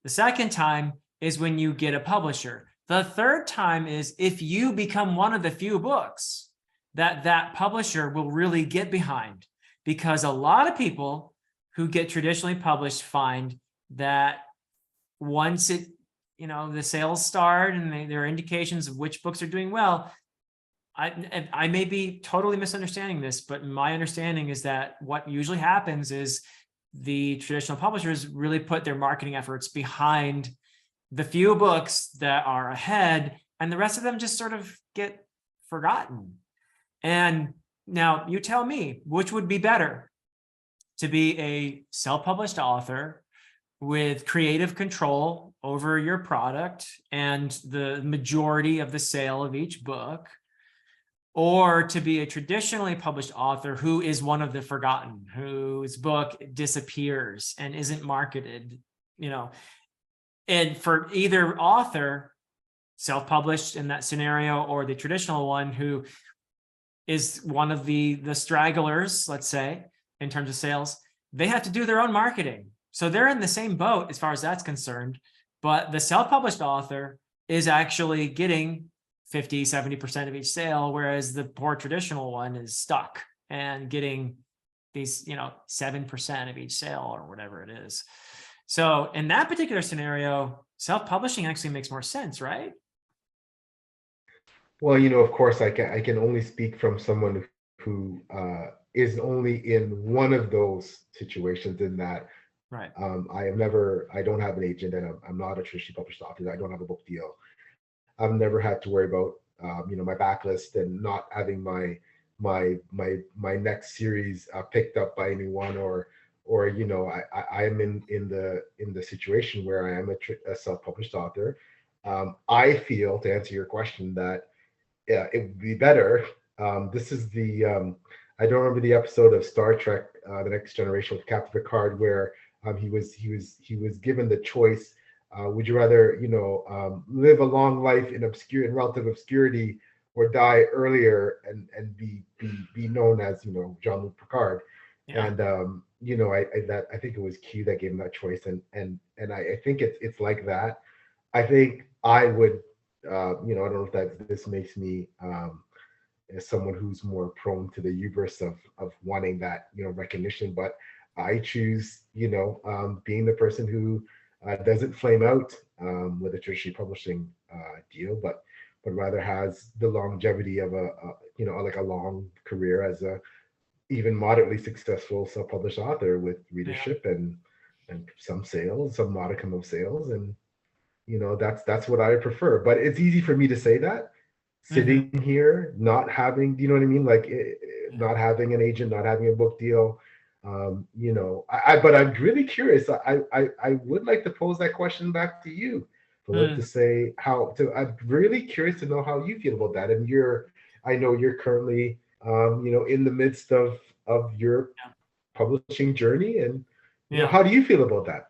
The second time is when you get a publisher. The third time is if you become one of the few books that publisher will really get behind. Because a lot of people who get traditionally published find that once the sales start and there are indications of which books are doing well. I may be totally misunderstanding this, but my understanding is that what usually happens is the traditional publishers really put their marketing efforts behind the few books that are ahead, and the rest of them just sort of get forgotten. And now you tell me, which would be better, to be a self-published author with creative control over your product and the majority of the sale of each book, or to be a traditionally published author who is one of the forgotten, whose book disappears and isn't marketed, and for either author, self-published in that scenario, or the traditional one who is one of the stragglers, let's say, in terms of sales, they have to do their own marketing. So they're in the same boat as far as that's concerned, but the self-published author is actually getting 50, 70% of each sale, whereas the poor traditional one is stuck and getting these, 7% of each sale or whatever it is. So in that particular scenario, self-publishing actually makes more sense, right? well, of course I can only speak from someone who is only in one of those situations, in that Right. I don't have an agent, and I'm not a traditionally published author. I don't have a book deal. I've never had to worry about my backlist and not having my next series picked up by anyone, or I am in the situation where I am a self-published author. I feel, to answer your question, that it would be better. This is the I don't remember the episode of Star Trek, The Next Generation, with Captain Picard, where he was given the choice. Would you rather live a long life in relative obscurity, or die earlier and be known as Jean-Luc Picard? Yeah. And I think it was Q that gave him that choice, and I think it's like that. I think I would, I don't know if that this makes me as someone who's more prone to the hubris of wanting that recognition, but I choose being the person who doesn't flame out with a tertiary publishing deal, but rather has the longevity of like a long career as a even moderately successful self-published author, with Yeah. readership and some sales, some modicum of sales, and that's what I prefer. But it's easy for me to say that, Hmm. sitting here not having, you know what I mean, like Yeah. not having an agent, not having a book deal. But I'm really curious. I would like to pose that question back to you, Philip, to Mm. say how to. I'm really curious to know how you feel about that. And I know you're currently in the midst of your Yeah. publishing journey, and Yeah. how do you feel about that?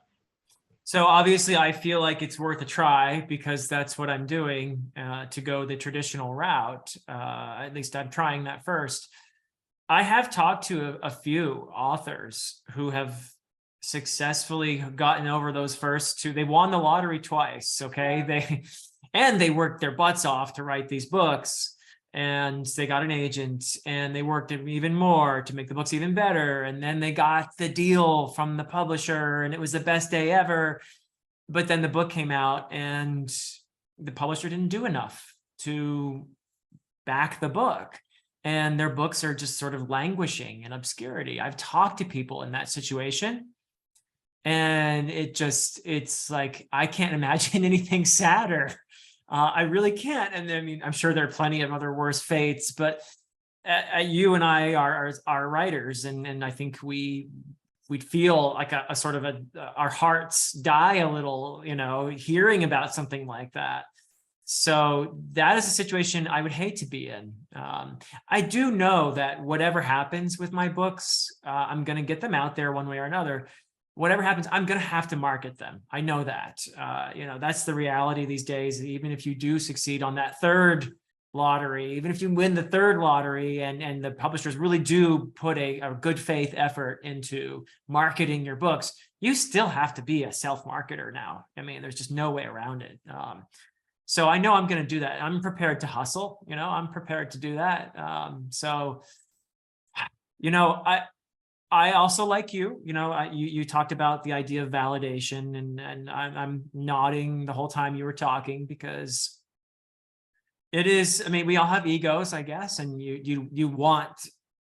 So obviously, I feel like it's worth a try because that's what I'm doing, to go the traditional route. At least I'm trying that first. I have talked to a few authors who have successfully gotten over those first two. They won the lottery twice, okay? They worked their butts off to write these books, and they got an agent, and they worked even more to make the books even better, and then they got the deal from the publisher, and it was the best day ever. But then the book came out, and the publisher didn't do enough to back the book, and their books are just sort of languishing in obscurity. I've talked to people in that situation, and it's like I can't imagine anything sadder. I really can't. And I mean, I'm sure there are plenty of other worse fates, but you and I are writers, and I think we'd feel like a sort of our hearts die a little, hearing about something like that. So that is a situation I would hate to be in. I do know that whatever happens with my books, I'm going to get them out there one way or another. Whatever happens, I'm going to have to market them. I know that. That's the reality these days. Even if you do succeed on that third lottery, even if you win the third lottery, and the publishers really do put a good faith effort into marketing your books, you still have to be a self-marketer now. I mean, there's just no way around it. So I know I'm going to do that. I'm prepared to hustle. I'm prepared to do that. So, you know, I I also like you talked about the idea of validation, and I'm nodding the whole time you were talking, because it is. I mean, we all have egos, I guess, and you want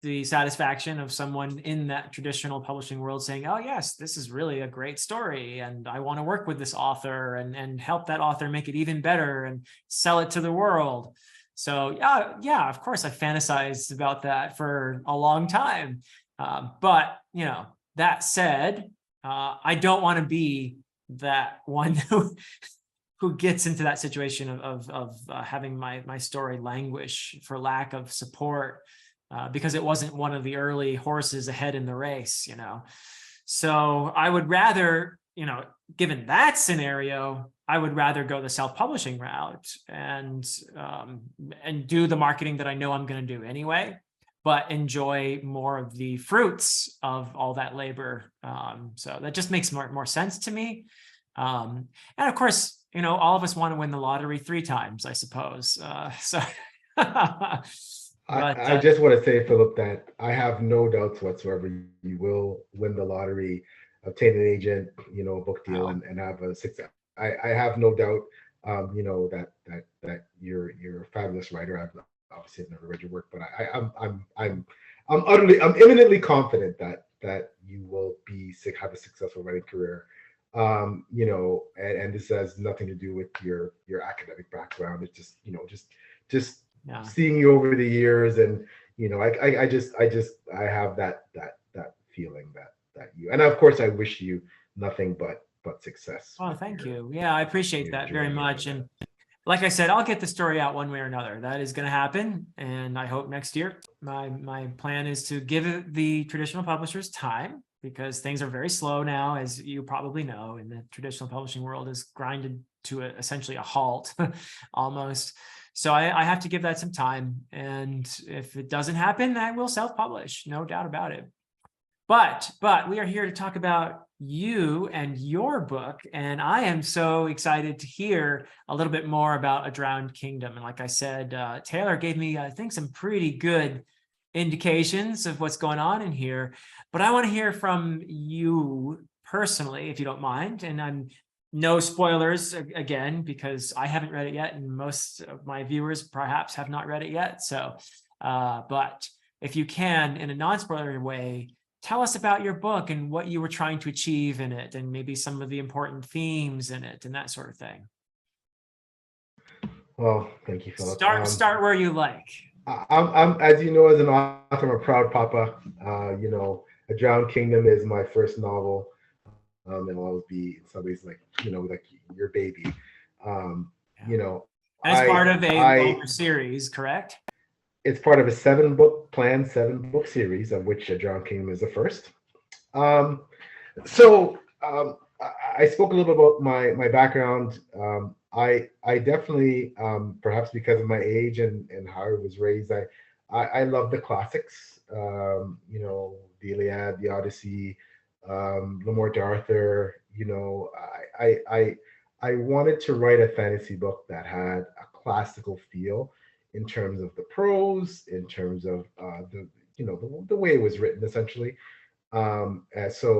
the satisfaction of someone in that traditional publishing world saying, "Oh yes, this is really a great story, and I want to work with this author and help that author make it even better and sell it to the world." So yeah, of course, I fantasized about that for a long time. But that said, I don't want to be that one who gets into that situation of having my story languish for lack of support, because it wasn't one of the early horses ahead in the race. So I would rather, given that scenario, I would rather go the self-publishing route and do the marketing that I know I'm going to do anyway, but enjoy more of the fruits of all that labor. So that just makes more sense to me. And of course, all of us want to win the lottery 3 times, I suppose. So, I, but I just want to say, Philip, that I have no doubts whatsoever you will win the lottery, obtain an agent, a book deal, wow. and have a success. I have no doubt, that you're a fabulous writer. obviously I've never read your work, but I'm eminently confident that you will have a successful writing career. And this has nothing to do with your academic background. It's just just Yeah. seeing you over the years, and I have that feeling that you, and of course I wish you nothing but success Oh, with thank your you. Yeah, I appreciate that very journey over much. that. And like I said, I'll get the story out one way or another. That is going to happen, and I hope next year. My plan is to give the traditional publishers time because things are very slow now, as you probably know, and the traditional publishing world is grinded to essentially a halt almost. So I have to give that some time, and if it doesn't happen, I will self-publish, no doubt about it. But we are here to talk about you and your book, and I am so excited to hear a little bit more about A Drowned Kingdom. And like I said, Taylor gave me, I think, some pretty good indications of what's going on in here. But I want to hear from you personally, if you don't mind. And I'm no spoilers again, because I haven't read it yet, and most of my viewers perhaps have not read it yet. So, but if you can, in a non-spoiler way, tell us about your book and what you were trying to achieve in it, and maybe some of the important themes in it and that sort of thing. Well, thank you, Philip. Start where you like. As you know, as an author, I'm a proud papa. A Drowned Kingdom is my first novel, and will always be in some ways like your baby. Um, Yeah. you know, As part of a I longer series, correct? It's part of a seven book series, of which A Drowned Kingdom is the first. Um, so I spoke a little bit about my background. I definitely, perhaps because of my age and how I was raised, I love the classics. The Iliad, the Odyssey, Lamort Arthur. I wanted to write a fantasy book that had a classical feel in terms of the prose, in terms of the way it was written, essentially. I mean, I it's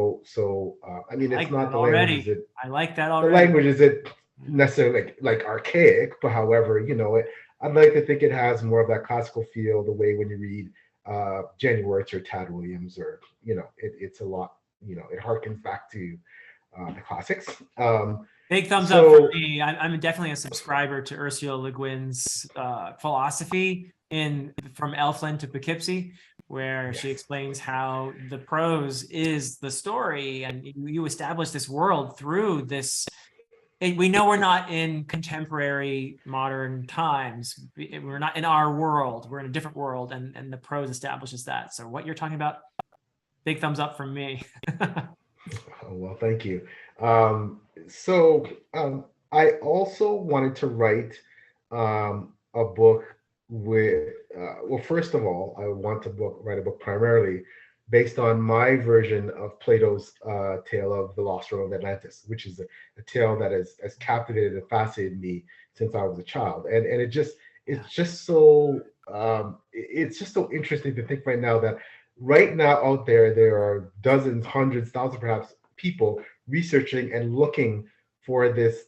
like that not the language is already. it I like that the already. language is it necessarily like archaic, but however, I'd like to think it has more of that classical feel, the way when you read Jenny Wirtz or Tad Williams, or it's a lot, it harkens back to the classics. Big thumbs up for So me. I'm definitely a subscriber to Ursula Le Guin's philosophy in From Elfland to Poughkeepsie, where she yes, explains how the prose is the story, and you establish this world through this. And we know we're not in contemporary modern times. We're not in our world. We're in a different world, and the prose establishes that. So what you're talking about, big thumbs up from me. oh, well, thank you. So I also wanted to write a book with, well, first of all, I want to write a book primarily based on my version of Plato's tale of the lost realm of Atlantis, which is a tale that has captivated and fascinated me since I was a child. And Yeah. it's just so interesting to think right now that right now out there are dozens, hundreds, thousands, perhaps people researching and looking for this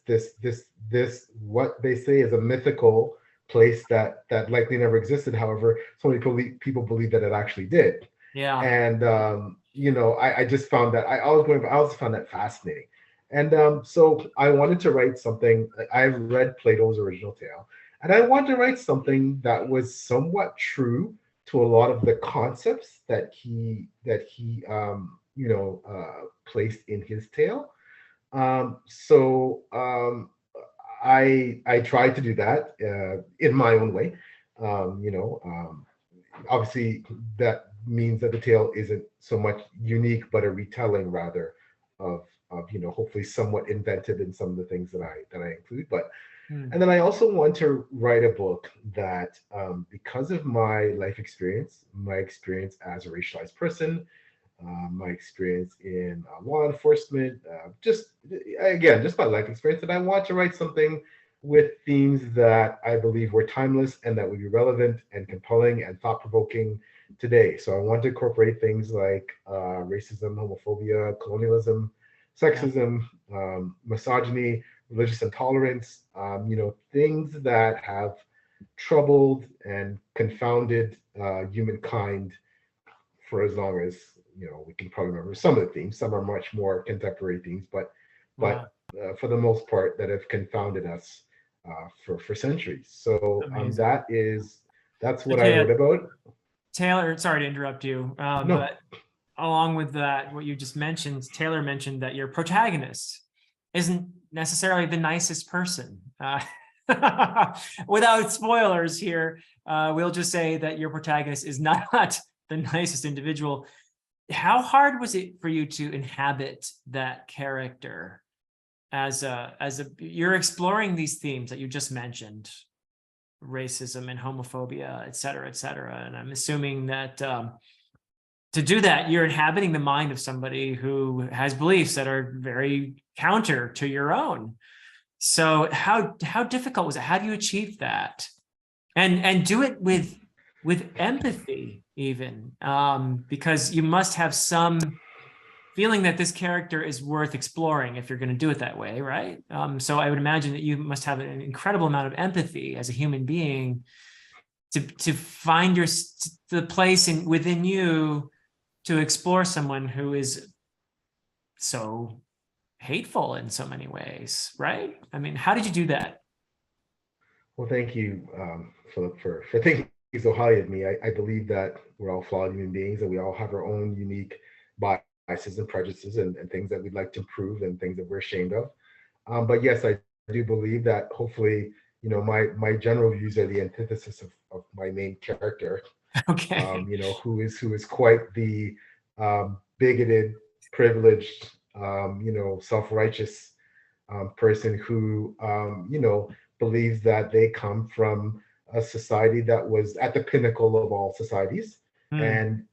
what they say is a mythical place that likely never existed. However, so many people believe that it actually did. Yeah. And I just found that I also found that fascinating. And so I wanted to write something. I've read Plato's original tale, and I wanted to write something that was somewhat true to a lot of the concepts that he placed in his tale. I tried to do that in my own way. Obviously, that means that the tale isn't so much unique, but a retelling rather of hopefully somewhat invented in some of the things that I include. But Hmm. and then I also want to write a book that, because of my experience as a racialized person, my experience in law enforcement, just my life experience, that I want to write something with themes that I believe were timeless and that would be relevant and compelling and thought provoking today. So I want to incorporate things like racism, homophobia, colonialism, Yeah. sexism, misogyny, religious intolerance, things that have troubled and confounded humankind for as long as we can probably remember some of the themes. Some are much more contemporary themes, but Wow, for the most part, that have confounded us for centuries. So amazing. that's So what I wrote about. Taylor, sorry to interrupt you, No, but along with that, what you just mentioned, Taylor mentioned that your protagonist isn't necessarily the nicest person. Without spoilers here, we'll just say that your protagonist is not the nicest individual. How hard was it for you to inhabit that character you're exploring these themes that you just mentioned, racism and homophobia, et cetera, et cetera. And I'm assuming that to do that, you're inhabiting the mind of somebody who has beliefs that are very counter to your own. So how difficult was it? How do you achieve that? And do it with empathy, even because you must have some feeling that this character is worth exploring if you're going to do it that way, right? So I would imagine that you must have an incredible amount of empathy as a human being to find the place within you to explore someone who is so hateful in so many ways, right? I mean, how did you do that? well, thank you, Philip, for thinking so highly of me. I believe that we're all flawed human beings and we all have our own unique biases and prejudices and things that we'd like to improve and things that we're ashamed of. But yes, I do believe that hopefully, my general views are the antithesis of my main character, Okay. who is quite the bigoted, privileged, self-righteous person who, believes that they come from a society that was at the pinnacle of all societies, Hmm.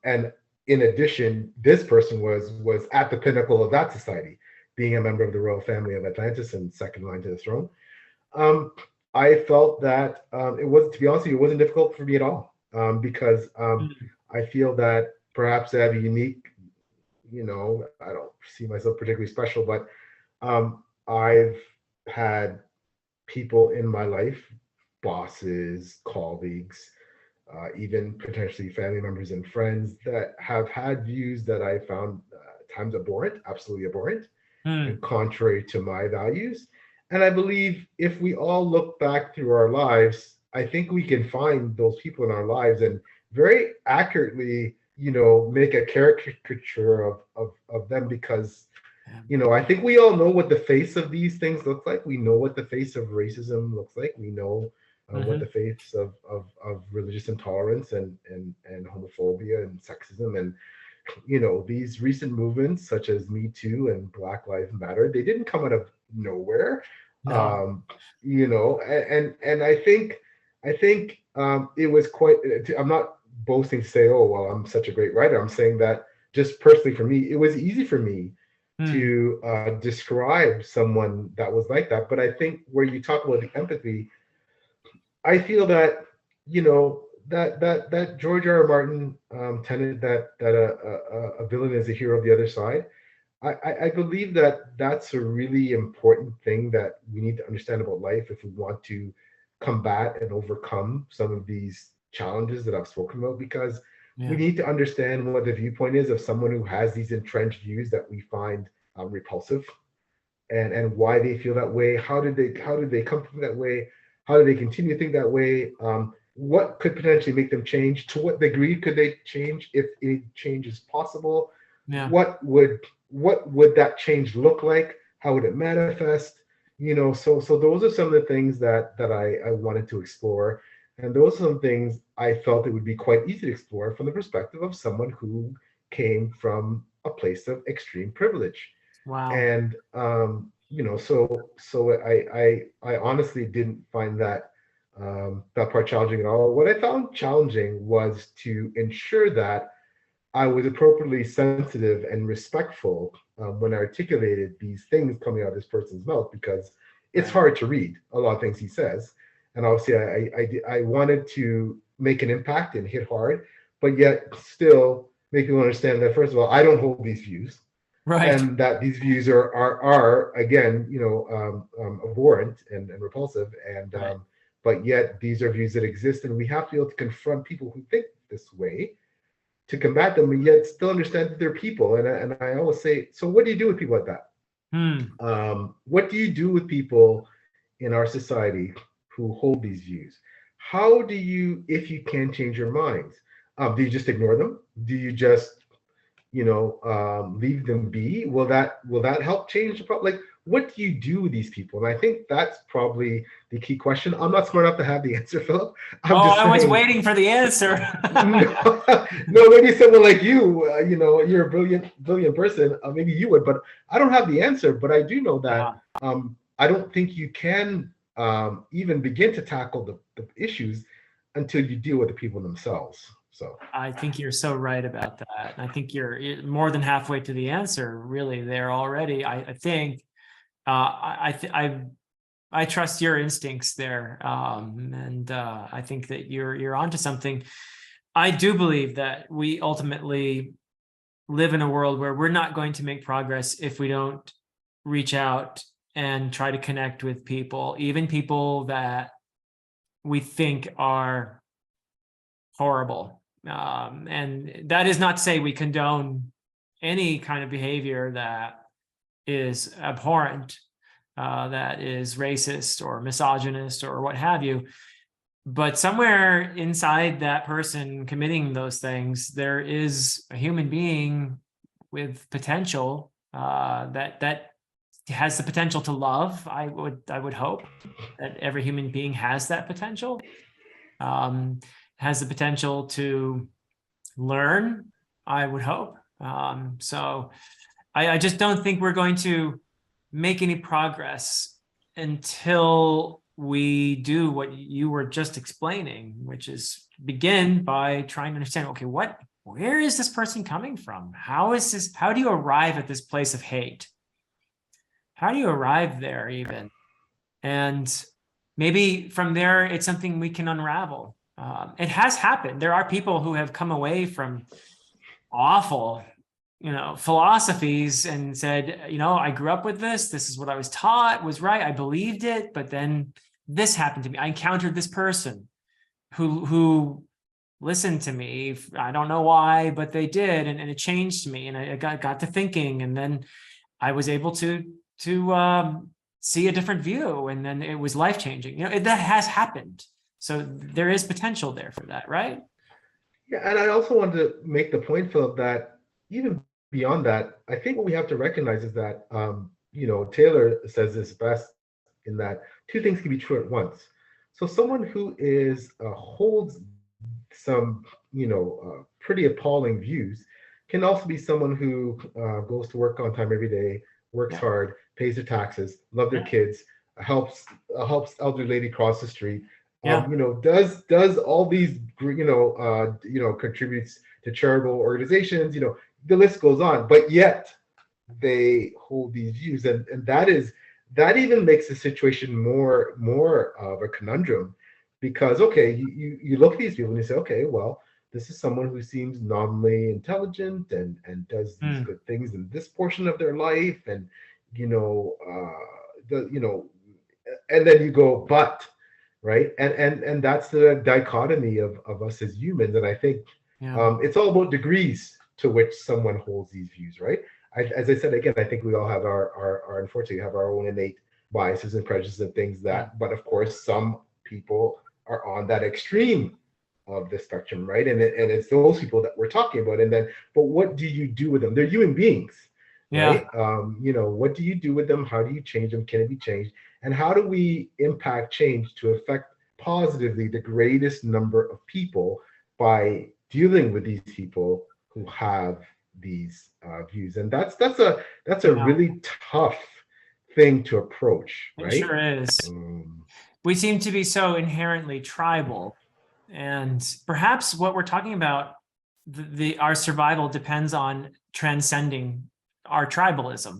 and in addition, this person was at the pinnacle of that society, being a member of the royal family of Atlantis and second line to the throne. Um, I felt that it was, to be honest with you, it wasn't difficult for me at all, because Hmm. I feel that perhaps I have a unique, I don't see myself particularly special, but I've had people in my life, bosses, colleagues, even potentially family members and friends that have had views that I found times abhorrent, absolutely abhorrent and Hmm. contrary to my values. And I believe if we all look back through our lives, I think we can find those people in our lives and very accurately, make a caricature of them, because I think we all know what the face of these things look like. We know what the face of racism looks like. We know what the Hmm. face of religious intolerance and homophobia and sexism and these recent movements such as Me Too and Black Lives Matter, they didn't come out of nowhere. No. Um, and I think it was quite. I'm not boasting to say, oh well, I'm such a great writer. I'm saying that just personally for me, it was easy for me Hmm. to describe someone that was like that. But I think where you talk about the empathy, I feel that that George R. R. Martin tenet that a villain is a hero of the other side. I believe that that's a really important thing that we need to understand about life if we want to combat and overcome some of these challenges that I've spoken about, because we Yeah. need to understand what the viewpoint is of someone who has these entrenched views that we find repulsive, and why they feel that way. How did they come from that way? How do they continue to think that way? What could potentially make them change? To what degree could they change, if any change is possible? Yeah. What would that change look like? How would it manifest? So those are some of the things that I wanted to explore, and those are some things I felt it would be quite easy to explore from the perspective of someone who came from a place of extreme privilege. Wow. And so I honestly didn't find that part challenging at all. What I found challenging was to ensure that I was appropriately sensitive and respectful when I articulated these things coming out of this person's mouth, because it's Right. hard to read a lot of things he says. And obviously I wanted to make an impact and hit hard, but yet still make people understand that, first of all, I don't hold these views, Right. and that these views are again, abhorrent and repulsive, and Right. but yet these are views that exist, and we have to be able to confront people who think this way to combat them, and yet still understand that they're people. And I always say, so what do you do with people like that? Hmm. What do you do with people in our society who hold these views? How do you, if you can, change your minds? Do you just ignore them? Do you just, leave them be? Will that help change the problem? Like, what do you do with these people? And I think that's probably the key question. I'm not smart enough to have the answer, Philip. I'm Oh, just I was saying. waiting for the answer. No, no, maybe someone like you, you're a brilliant person. Maybe you would, but I don't have the answer. But I do know that Yeah, I don't think you can even begin to tackle the issues until you deal with the people themselves. So, I think you're so right about that. And I think you're more than halfway to the answer, really, there already. I think I trust your instincts there, and I think that you're onto something. I do believe that we ultimately live in a world where we're not going to make progress if we don't reach out and try to connect with people, even people that we think are horrible. And that is not to say we condone any kind of behavior that is abhorrent, that is racist or misogynist or what have you. But somewhere inside that person committing those things, there is a human being with potential, that has the potential to love. I would hope that every human being has that potential, um, has the potential to learn, I would hope. So I just don't think we're going to make any progress until we do what you were just explaining, which is begin by trying to understand, okay, where is this person coming from? How do you arrive at this place of hate? How do you arrive there even? And maybe from there, it's something we can unravel. It has happened. There are people who have come away from awful, philosophies and said, I grew up with this. This is what I was taught was right. I believed it, but then this happened to me. I encountered this person who listened to me. I don't know why, but they did, and it changed me. And I got to thinking, and then I was able to see a different view, and then it was life changing. That has happened. So there is potential there for that, right? yeah, and I also want to make the point, Philip, that even beyond that, I think what we have to recognize is that, Taylor says this best in that two things can be true at once. So someone who is holds some, pretty appalling views can also be someone who goes to work on time every day, works Yeah. hard, pays their taxes, love their Yeah. kids, helps elderly lady cross the street, Yeah. does all these, contributes to charitable organizations, the list goes on, but yet they hold these views, and that even makes the situation more of a conundrum, because okay, you look at these people and you say, okay, well, this is someone who seems nominally intelligent and does these Mm. good things in this portion of their life, and the and then you go, but right, and that's the dichotomy of us as humans. And I think Yeah. it's all about degrees to which someone holds these views, right? As I said again, I think we all have our unfortunately have our own innate biases and prejudices and things Yeah. that, but of course, some people are on that extreme of the spectrum, right? And it's those people that we're talking about. And then, but what do you do with them? They're human beings, Yeah. right? What do you do with them? How do you change them? Can it be changed? And how do we impact change to affect positively the greatest number of people by dealing with these people who have these views? And that's a Yeah. really tough thing to approach, It right? sure is. Um, We seem to be so inherently tribal, and perhaps what we're talking about, our survival depends on transcending our tribalism,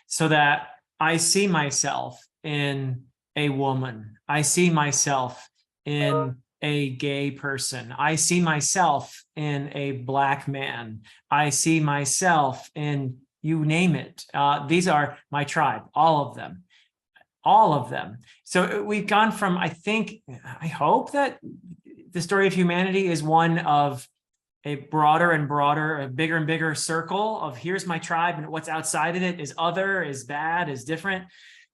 so that I see myself in a woman. I see myself in a gay person. I see myself in a Black man. I see myself in you name it. These are my tribe, all of them. all of them. So we've gone from, I hope that the story of humanity is one of a broader and broader, a bigger and bigger circle of here's my tribe, and what's outside of it is other, is bad, is different.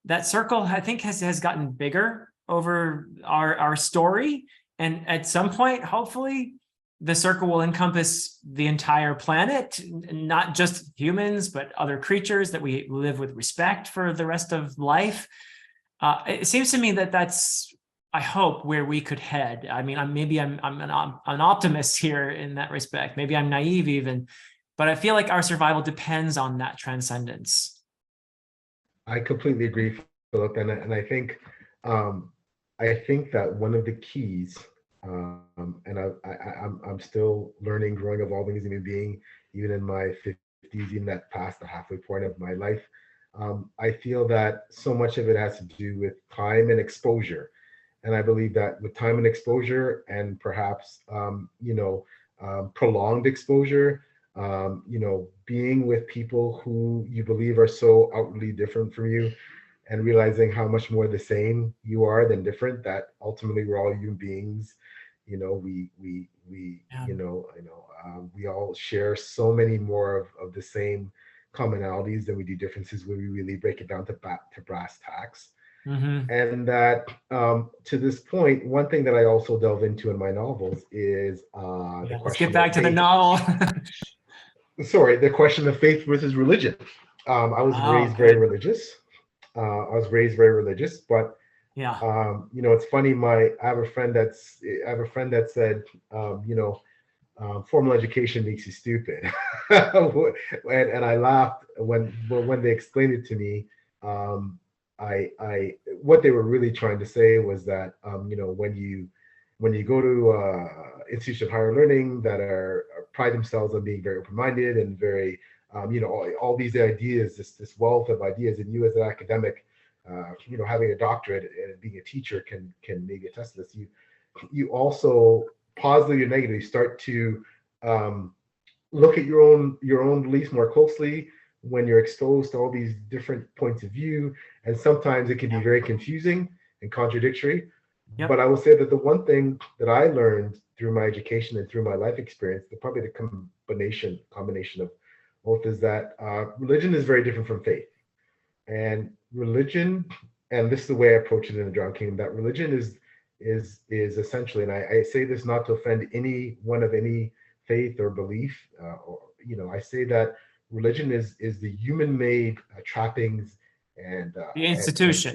That circle, I think, has gotten bigger over our story. And at some point, hopefully, the circle will encompass the entire planet, not just humans, but other creatures, that we live with respect for the rest of life. It seems to me that that's, I hope, where we could head. I mean, I'm an optimist here in that respect. Maybe I'm naive even, but I feel like our survival depends on that transcendence. I completely agree, Philip, and I think that one of the keys, and I'm still learning, growing, evolving as a human being, even in my 50s, even that past the halfway point of my life. I feel that so much of it has to do with time and exposure, and I believe that with time and exposure, and perhaps prolonged exposure, being with people who you believe are so outwardly different from you, and realizing how much more the same you are than different, that ultimately we're all human beings. Yeah. We all share so many more of the same commonalities than we do differences, when we really break it down to brass tacks. Mm-hmm. And that, to this point, one thing that I also delve into in my novels is the Yeah, let's get question of back to the faith. novel. Sorry, the question of faith versus religion. I was Oh, raised very good. religious. But Yeah. it's funny. I have a friend that said, formal education makes you stupid, and I laughed when they explained it to me. I What they were really trying to say was that, when you go to institutions of higher learning that pride themselves on being very open-minded and very, all these ideas, this wealth of ideas, and you as an academic, having a doctorate and being a teacher can maybe attest to this. You also, positively or negatively, start to um, look at your own beliefs more closely when you're exposed to all these different points of view, and sometimes it can be Yeah. very confusing and contradictory. But Yep. I will say that the one thing that I learned through my education and through my life experience, probably the combination of both, is that religion is very different from faith. And religion, and this is the way I approach it in the Drowned Kingdom, that religion is essentially, and I say this not to offend any one of any faith or belief, I say that religion is the human-made trappings and The the institution.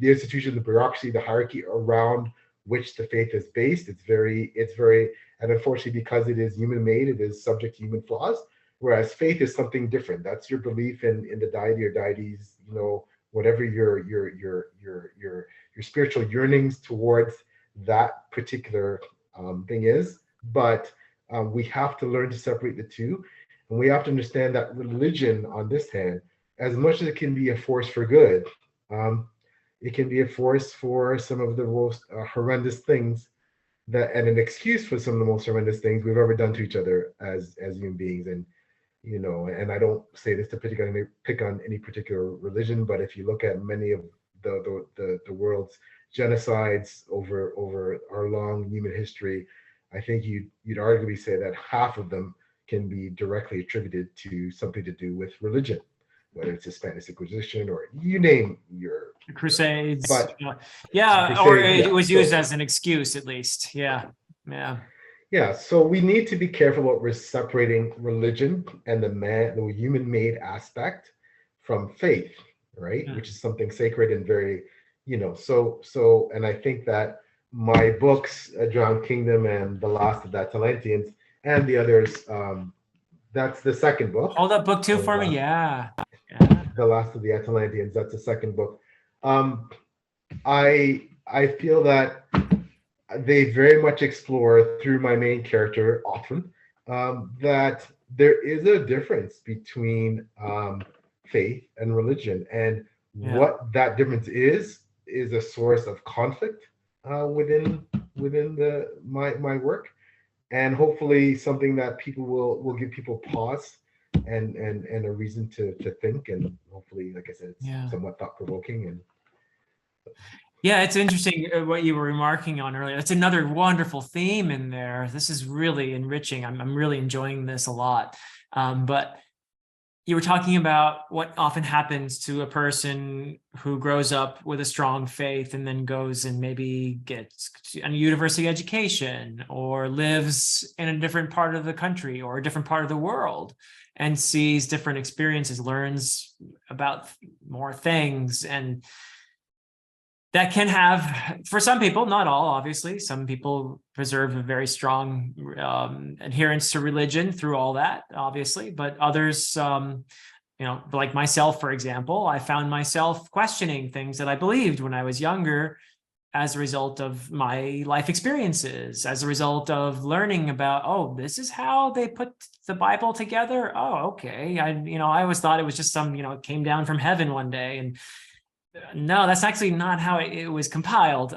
the institution, the bureaucracy, the hierarchy around which the faith is based. It's very, and unfortunately, because it is human-made, it is subject to human flaws. Whereas faith is something different. That's your belief in the deity or deities, whatever your spiritual yearnings towards that particular thing is. But we have to learn to separate the two, and we have to understand that religion, on this hand, as much as it can be a force for good, um, it can be a force for some of the most horrendous things, and an excuse for some of the most horrendous things we've ever done to each other as human beings. And I don't say this to pick on any particular religion, but if you look at many of the world's genocides over our long human history, I think you'd arguably say that half of them can be directly attributed to something to do with religion, whether it's the Spanish Inquisition or you name The your Crusades. but the Yeah. Or Crusades, it yeah. was used So as an excuse, at least. Yeah. Yeah. yeah, so we need to be careful about separating religion and the human-made aspect from faith, right? Hmm. Which is something sacred and very, and I think that my books, Drowned Kingdom and The Last of the Atlanteans, and the others, that's the second book. Hold up book two The for me. last, Yeah. Yeah. the Last of the Atlanteans. That's the second book. Um, I feel that they very much explore through my main character often, that there is a difference between faith and religion, and Yeah. what that difference is a source of conflict within my work, and hopefully something that people will give people pause and a reason to think, and hopefully, like I said, it's Yeah. somewhat thought provoking. Yeah, it's interesting what you were remarking on earlier. That's another wonderful theme in there. This is really enriching. I'm really enjoying this a lot. But you were talking about what often happens to a person who grows up with a strong faith and then goes and maybe gets a university education or lives in a different part of the country or a different part of the world and sees different experiences, learns about more things. And that can have, for some people, not all, obviously, some people preserve a very strong adherence to religion through all that, obviously, but others, like myself, for example, I found myself questioning things that I believed when I was younger as a result of my life experiences, as a result of learning about, oh, this is how they put the Bible together. Oh, okay. I always thought it was just it came down from heaven one day. And no, that's actually not how it was compiled.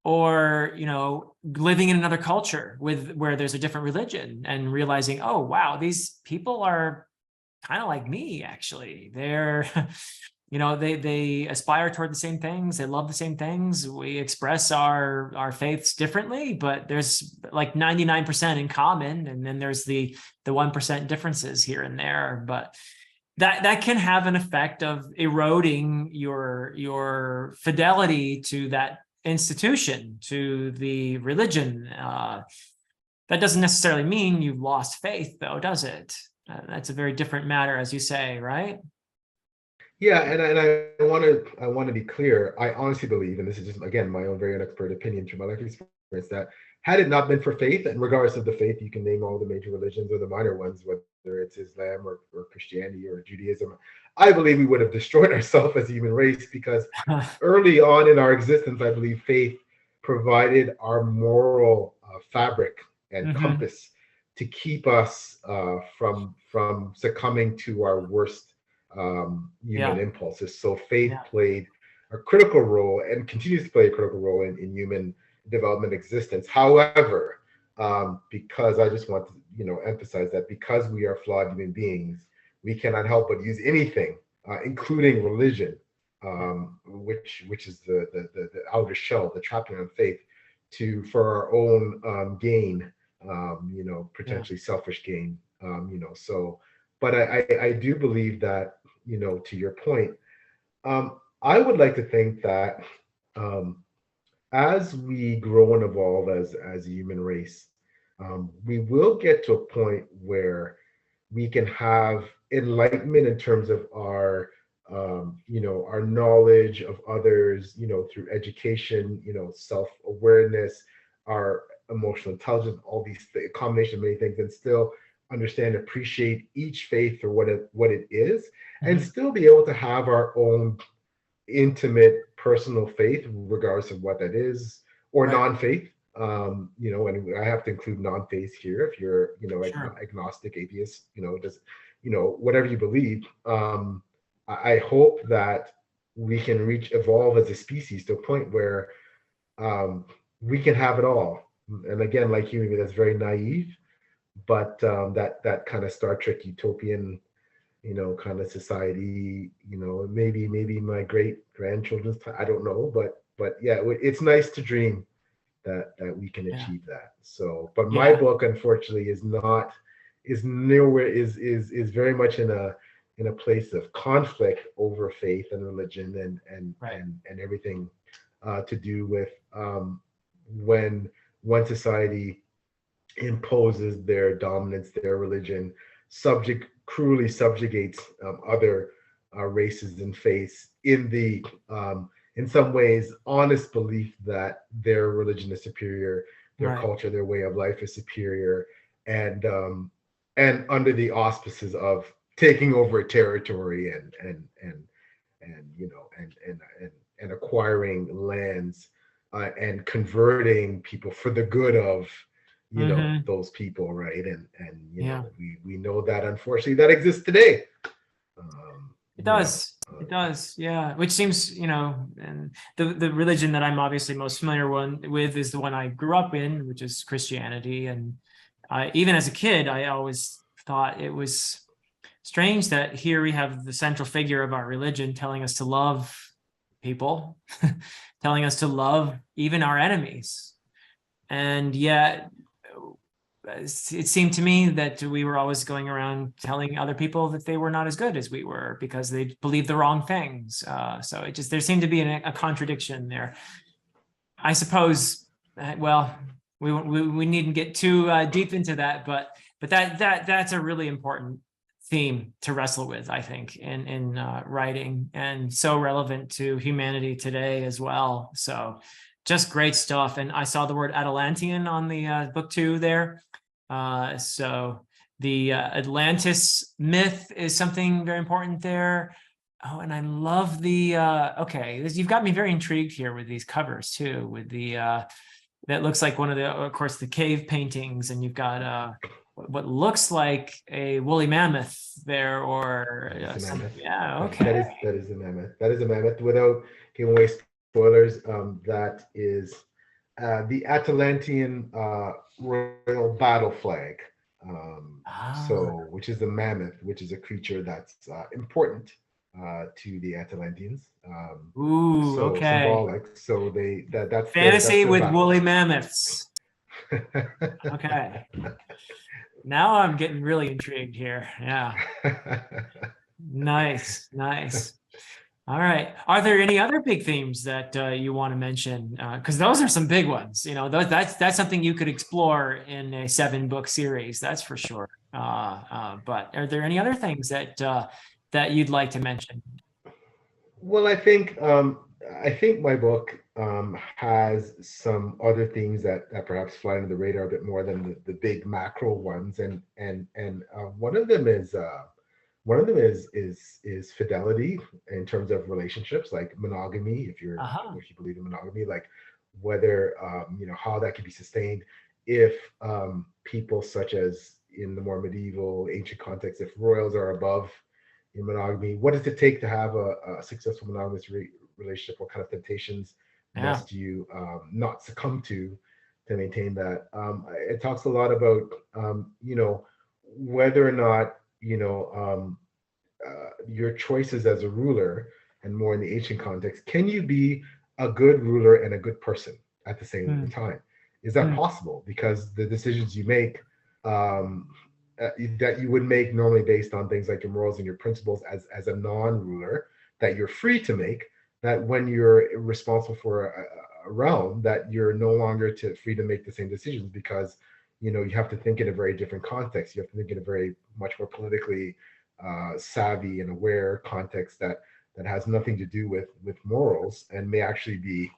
Or living in another culture where there's a different religion and realizing, oh wow, these people are kind of like me, actually. They're they aspire toward the same things, they love the same things, we express our faiths differently, but there's like 99% in common, and then there's the 1% differences here and there. But that can have an effect of eroding your fidelity to that institution, to the religion. That doesn't necessarily mean you've lost faith, though, does it? That's a very different matter, as you say, right? Yeah, and I want to be clear. I honestly believe, and this is just again my own very unexpert opinion through my life experience, that had it not been for faith, and regardless of the faith, you can name all the major religions or the minor ones, whether it's Islam or Christianity or Judaism. I believe we would have destroyed ourselves as a human race because early on in our existence, I believe faith provided our moral fabric and Hmm. compass to keep us from succumbing to our worst human Yeah, impulses. So faith yeah, played a critical role and continues to play a critical role in human development existence. However, because I just want to emphasize that because we are flawed human beings, we cannot help but use anything, including religion, yeah, which is the outer shell, the trapping on faith, to for our own gain, yeah, potentially selfish gain. So, but I do believe that, to your point, I would like to think that um, as we grow and evolve as a human race, we will get to a point where we can have enlightenment in terms of our knowledge of others, through education, self-awareness, our emotional intelligence, all these a combination of many things, and still understand, appreciate each faith for what it is, and hmm, still be able to have our own intimate personal faith, regardless of what that is, or right, non-faith. And I have to include non-faith here. If you're, sure, agnostic, atheist, just, whatever you believe. I hope that we can evolve as a species to a point where um, we can have it all. And again, like you, maybe that's very naive, but that kind of Star Trek utopian kind of society, maybe my great grandchildren's I don't know, but yeah, it's nice to dream that we can yeah, achieve that. So, but my yeah, book unfortunately is nowhere is very much in a place of conflict over faith and religion right, and everything to do with when one society imposes their dominance, their religion, cruelly subjugates other races and faiths in some ways honest belief that their religion is superior, their right, culture, their way of life is superior, and under the auspices of taking over a territory and acquiring lands and converting people for the good of hmm, those people, right? And yeah. we know that unfortunately that exists today. um It you know does. It does. Yeah. Which seems, and the religion that I'm obviously most familiar with is the one I grew up in, which is Christianity. And even as a kid, I always thought it was strange that here we have the central figure of our religion telling us to love people, telling us to love even our enemies. And yet it seemed to me that we were always going around telling other people that they were not as good as we were because they believed the wrong things. So there seemed to be a contradiction there. I suppose, well, we needn't get too deep into that, but that's a really important theme to wrestle with, I think, in writing, and so relevant to humanity today as well. So just great stuff. And I saw the word Atalantean on the book 2 there. So the Atlantis myth is something very important there. Oh, and I love the okay, you've got me very intrigued here with these covers too, with the that looks like one of the, of course, the cave paintings, and you've got what looks like a woolly mammoth there, or something. Yeah, okay. That is a mammoth. That is a mammoth. Without giving away spoilers, that is the Atalantean royal battle flag. Ah, Which is the mammoth, which is a creature that's important to the Atalanteans. ooh, So okay. symbolic. So that's Fantasy their with battle. woolly mammoths. Okay. Now I'm getting really intrigued here. Yeah. Nice, nice. All right. Are there any other big themes that you want to mention? Because those are some big ones. You know, that's something you could explore in a 7-book series. That's for sure. But are there any other things that you'd like to mention? Well, I think my book has some other things that perhaps fly under the radar a bit more than the big macro ones, and one of them is fidelity in terms of relationships, like monogamy. Uh-huh. If you believe in monogamy, like whether how that can be sustained if people such as in the more medieval ancient context, if royals are above in monogamy, what does it take to have a successful monogamous relationship? What kind of temptations Yeah. must you not succumb to maintain that? It talks a lot about whether or not your choices as a ruler, and more in the ancient context, can you be a good ruler and a good person at the same Hmm. time? Is that Hmm. possible? Because the decisions you make, um, that you would make normally based on things like your morals and your principles as a non-ruler, that you're free to make, that when you're responsible for a realm, that you're no longer free to make the same decisions, because you have to think in a very different context. You have to think in a very much more politically savvy and aware context that has nothing to do with morals, and may actually be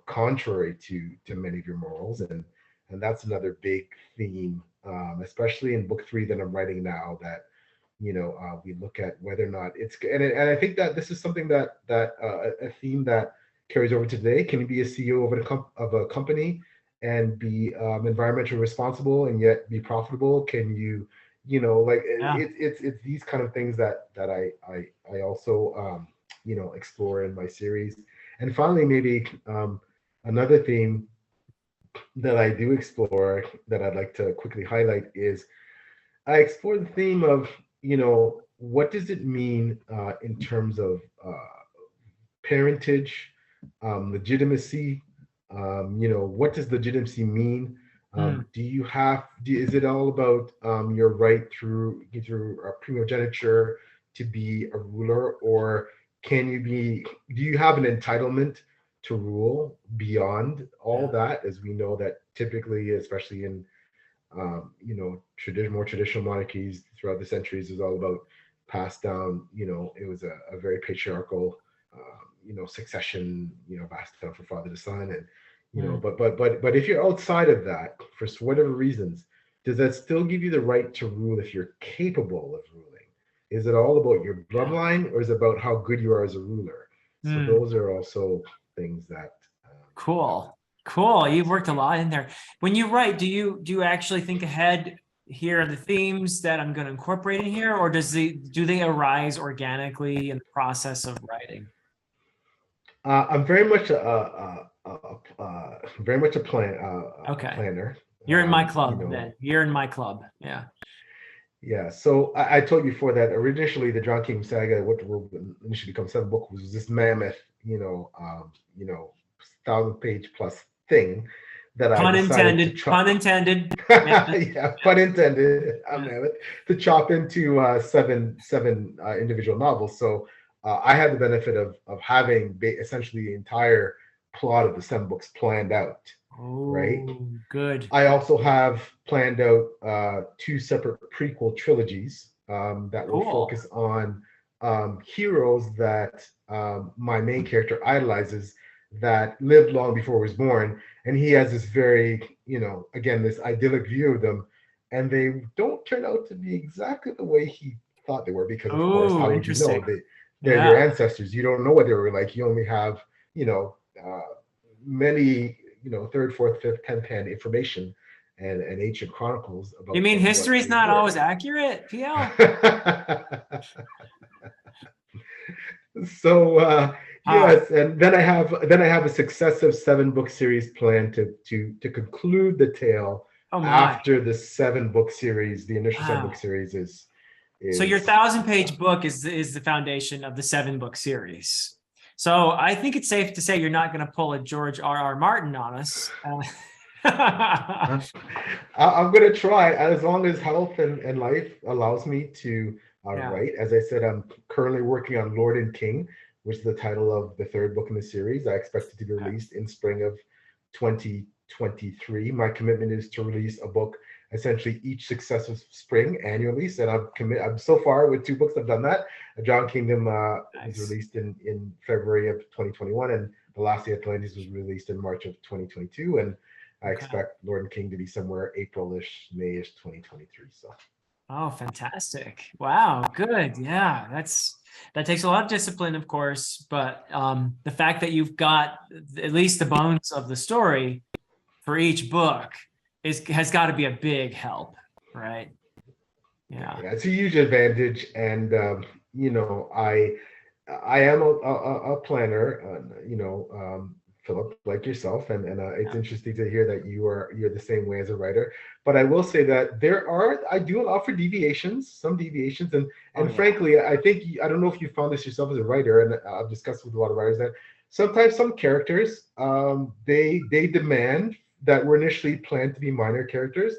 contrary to many of your morals. And that's another big theme, especially in book 3 that I'm writing now, that we look at whether or not and I think that this is something that a theme that carries over today. Can you be a CEO of a company and be environmentally responsible and yet be profitable? Can you like Yeah. it's these kind of things that I also explore in my series. And finally, maybe another theme that I do explore that I'd like to quickly highlight is I explore the theme of, what does it mean in terms of parentage, legitimacy? What does legitimacy mean? Hmm. Is it all about your right through primogeniture to be a ruler, or do you have an entitlement to rule beyond all Yeah. that? As we know that typically, especially in more traditional monarchies throughout the centuries, is all about passed down. It was a very patriarchal, succession, passed down from father to son, and Hmm. but if you're outside of that for whatever reasons, does that still give you the right to rule if you're capable of ruling? Is it all about your Yeah. bloodline, or is it about how good you are as a ruler? So Hmm. those are also things that Cool. Cool. that You've worked a lot in there. When you write, do you actually think ahead? Here are the themes that I'm going to incorporate in here, or do they arise organically in the process of writing? I'm very much a Okay. planner. You're in my You club know, then. You're in my club. Yeah. yeah. So I told you before that initially the John King saga, what will initially become 7 book, was this mammoth, 1,000-page plus thing that I Pun decided to intended. chop. Pun intended. Yeah. Yeah, pun intended. Yeah. To chop into seven individual novels. So I had the benefit of having essentially the entire plot of the 7 books planned out, right? Oh, good. I also have planned out 2 separate prequel trilogies that will Cool. focus on heroes that my main character idolizes that lived long before he was born. And he has this very, again, this idyllic view of them. And they don't turn out to be exactly the way he thought they were, because, of course, Oh, how would you know? interesting. They're your Yeah. ancestors. You don't know what they were like. You only have, you know, uh, many third, fourth, fifth, 10th hand information and ancient chronicles You about mean what history's they not were. always accurate, PL? So Ah, yes, and then I have a successive 7 book series planned to conclude the tale oh my. after the 7 book series. The initial 7 book Wow. series So your is 1,000-page book is the foundation of the 7 book series. So I think it's safe to say you're not going to pull a George R. R. Martin on us. I'm gonna try as long as health and life allows me to Yeah. write. As I said, I'm currently working on Lord and King, which is the title of the 3rd book in the series. I expect it to be Okay. released in spring of 2023. My commitment is to release a book essentially each successive spring annually. So I'm so far with 2 books. I've done that. John Kingdom was Nice. released in February of 2021, and The Last of the Atlantis was released in March of 2022, and I Okay. expect Lord and King to be somewhere April-ish, May-ish 2023. So Oh, fantastic. Wow, good. Yeah, that takes a lot of discipline, of course, but the fact that you've got at least the bones of the story for each book has got to be a big help, right? yeah, Yeah. yeah, it's a huge advantage, and I am a planner, Philip, like yourself, and it's Yeah. interesting to hear that you're the same way as a writer. But I will say that I do allow for some deviations, Oh, and yeah. frankly, I don't know if you found this yourself as a writer, and I've discussed with a lot of writers that sometimes some characters they demand that were initially planned to be minor characters,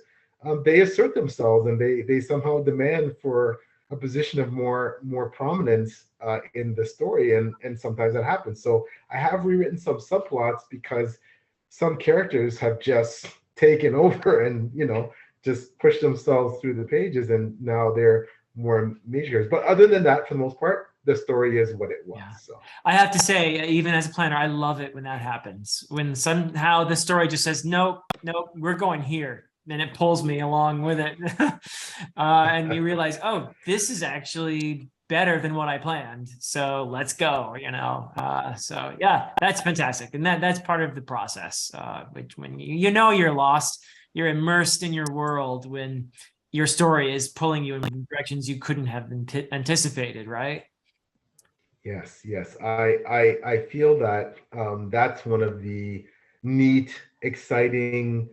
they assert themselves and they somehow demand for a position of more prominence in the story, and sometimes that happens. So I have rewritten some subplots because some characters have just taken over and just pushed themselves through the pages, and now they're more majors. But other than that, for the most part, the story is what it was. Yeah. So I have to say, even as a planner, I love it when that happens. When somehow the story just says, nope, nope, we're going here. And it pulls me along with it. And you realize, oh, this is actually better than what I planned. So let's go. So yeah, that's fantastic. And that's part of the process, which when you're lost, you're immersed in your world when your story is pulling you in directions you couldn't have anticipated, right? yes, yes. I feel that that's one of the neat, exciting,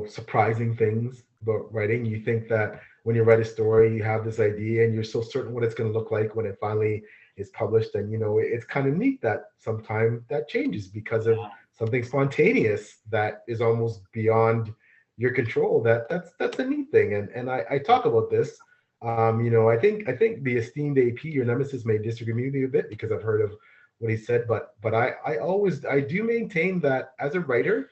surprising things about writing. You think that when you write a story, you have this idea and you're so certain what it's going to look like when it finally is published. And it's kind of neat that sometimes that changes because of Yeah. something spontaneous that is almost beyond your control. That's a neat thing. And I talk about this. I think the esteemed AP, your nemesis, may disagree with me a bit because I've heard of what he said, but I do maintain that as a writer,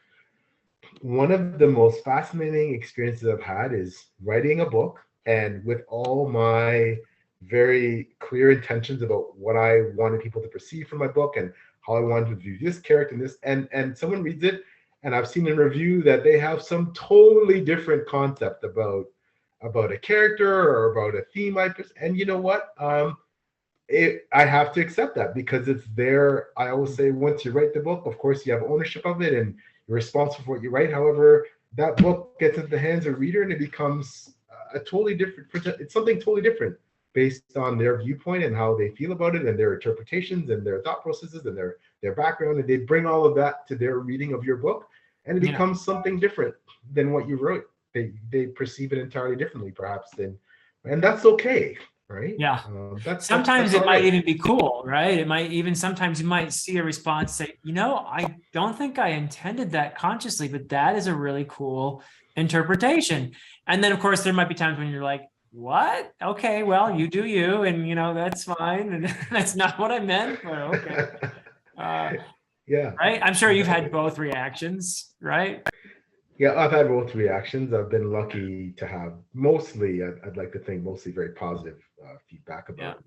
one of the most fascinating experiences I've had is writing a book, and with all my very clear intentions about what I wanted people to perceive from my book and how I wanted to view this character and this, and someone reads it, and I've seen in review that they have some totally different concept about a character or about a theme and you know what? I have to accept that because it's there. I always say once you write the book, of course you have ownership of it and you're responsible for what you write. However, that book gets into the hands of a reader and it becomes a totally different. It's something totally different based on their viewpoint and how they feel about it and their interpretations and their thought processes and their background, and they bring all of that to their reading of your book, and it Yeah. becomes something different than what you wrote. They perceive it entirely differently, perhaps, than, and that's okay, right? Yeah. That's Sometimes it all might right. even be cool, right? It might even sometimes you might see a response say, I don't think I intended that consciously, but that is a really cool interpretation. And then of course there might be times when you're like, what? Okay, well, you do you, and that's fine. And that's not what I meant, but okay. Uh, Yeah, right. I'm sure you've had exactly. both reactions, right? Yeah, I've had both reactions. I've been lucky to have mostly, I'd like to think, mostly very positive feedback Yeah. about,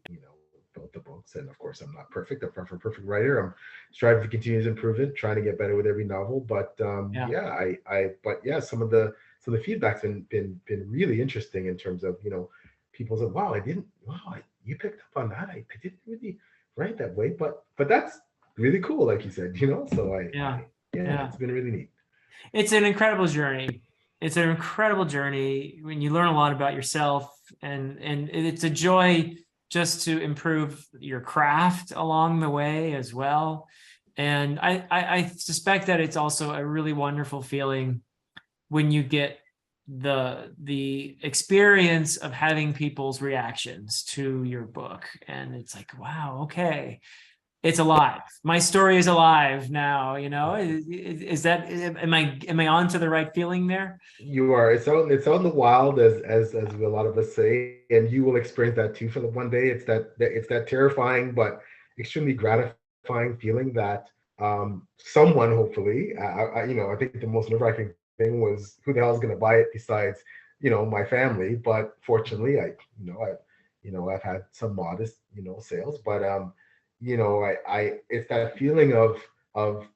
about the books. And of course, I'm not perfect. I'm not a perfect writer. I'm striving for continuous improvement, trying to get better with every novel. But Yeah. yeah, but yeah, some of the feedback's been really interesting in terms of, people said, wow, you picked up on that. I didn't really write that way, but that's really cool, like you said, So Yeah. yeah, Yeah. it's been really neat. It's an incredible journey. It's an incredible journey when you learn a lot about yourself, and it's a joy just to improve your craft along the way as well. And I suspect that it's also a really wonderful feeling when you get the experience of having people's reactions to your book, and it's like, wow, okay, it's alive. My story is alive now. Is that, am I on to the right feeling there? You are. It's out in the wild, as a lot of us say, and you will experience that too for the one day. It's that terrifying but extremely gratifying feeling that someone, hopefully, I think the most nerve-wracking thing was who the hell is going to buy it besides my family. But fortunately, I've had some modest sales, but it's that feeling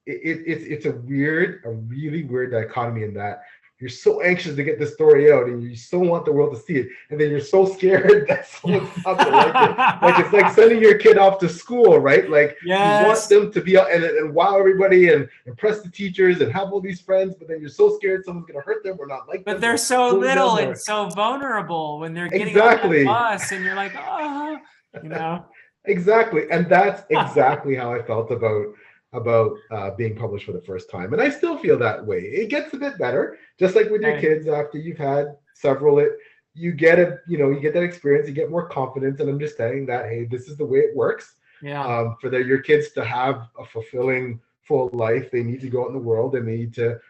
it's a really weird dichotomy in that you're so anxious to get the story out and you so want the world to see it, and then you're so scared that someone's not gonna like it. Like it's like sending your kid off to school, right? Like you want Yes, them to be out and wow everybody and impress the teachers and have all these friends, but then you're so scared someone's gonna hurt them or not like but them they're or so bully them little and or so vulnerable when they're getting on that exactly. bus, and you're like, oh, you know. Exactly, and that's exactly how I felt about being published for the first time, and I still feel that way. It gets a bit better, just like with your Okay. kids. After you've had several, you get that experience, you get more confidence and understanding that hey, this is the way it works. Yeah. For your kids to have a fulfilling, full life, they need to go out in the world and they need to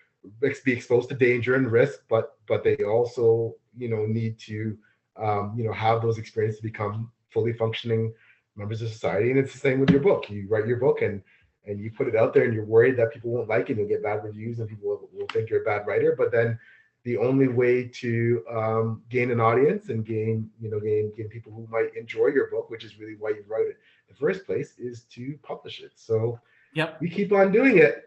be exposed to danger and risk, but they also need to have those experiences to become fully functioning members of society. And it's the same with your book. You write your book and you put it out there and you're worried that people won't like it and you'll get bad reviews and people will think you're a bad writer. But then the only way to gain an audience and gain people who might enjoy your book, which is really why you wrote it in the first place, is to publish it. So Yep. we keep on doing it.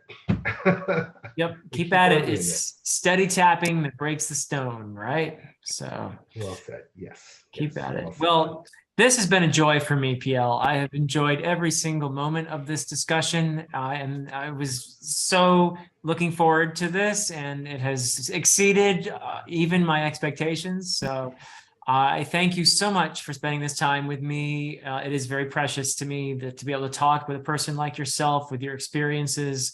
Yep. We Keep keep at on it. doing it. It's steady tapping that breaks the stone, right? So Well said. Yes. keep Yes. at Well it. said. Well, this has been a joy for me, PL. I have enjoyed every single moment of this discussion, and I was so looking forward to this, and it has exceeded even my expectations. So I thank you so much for spending this time with me. It is very precious to me to be able to talk with a person like yourself, with your experiences.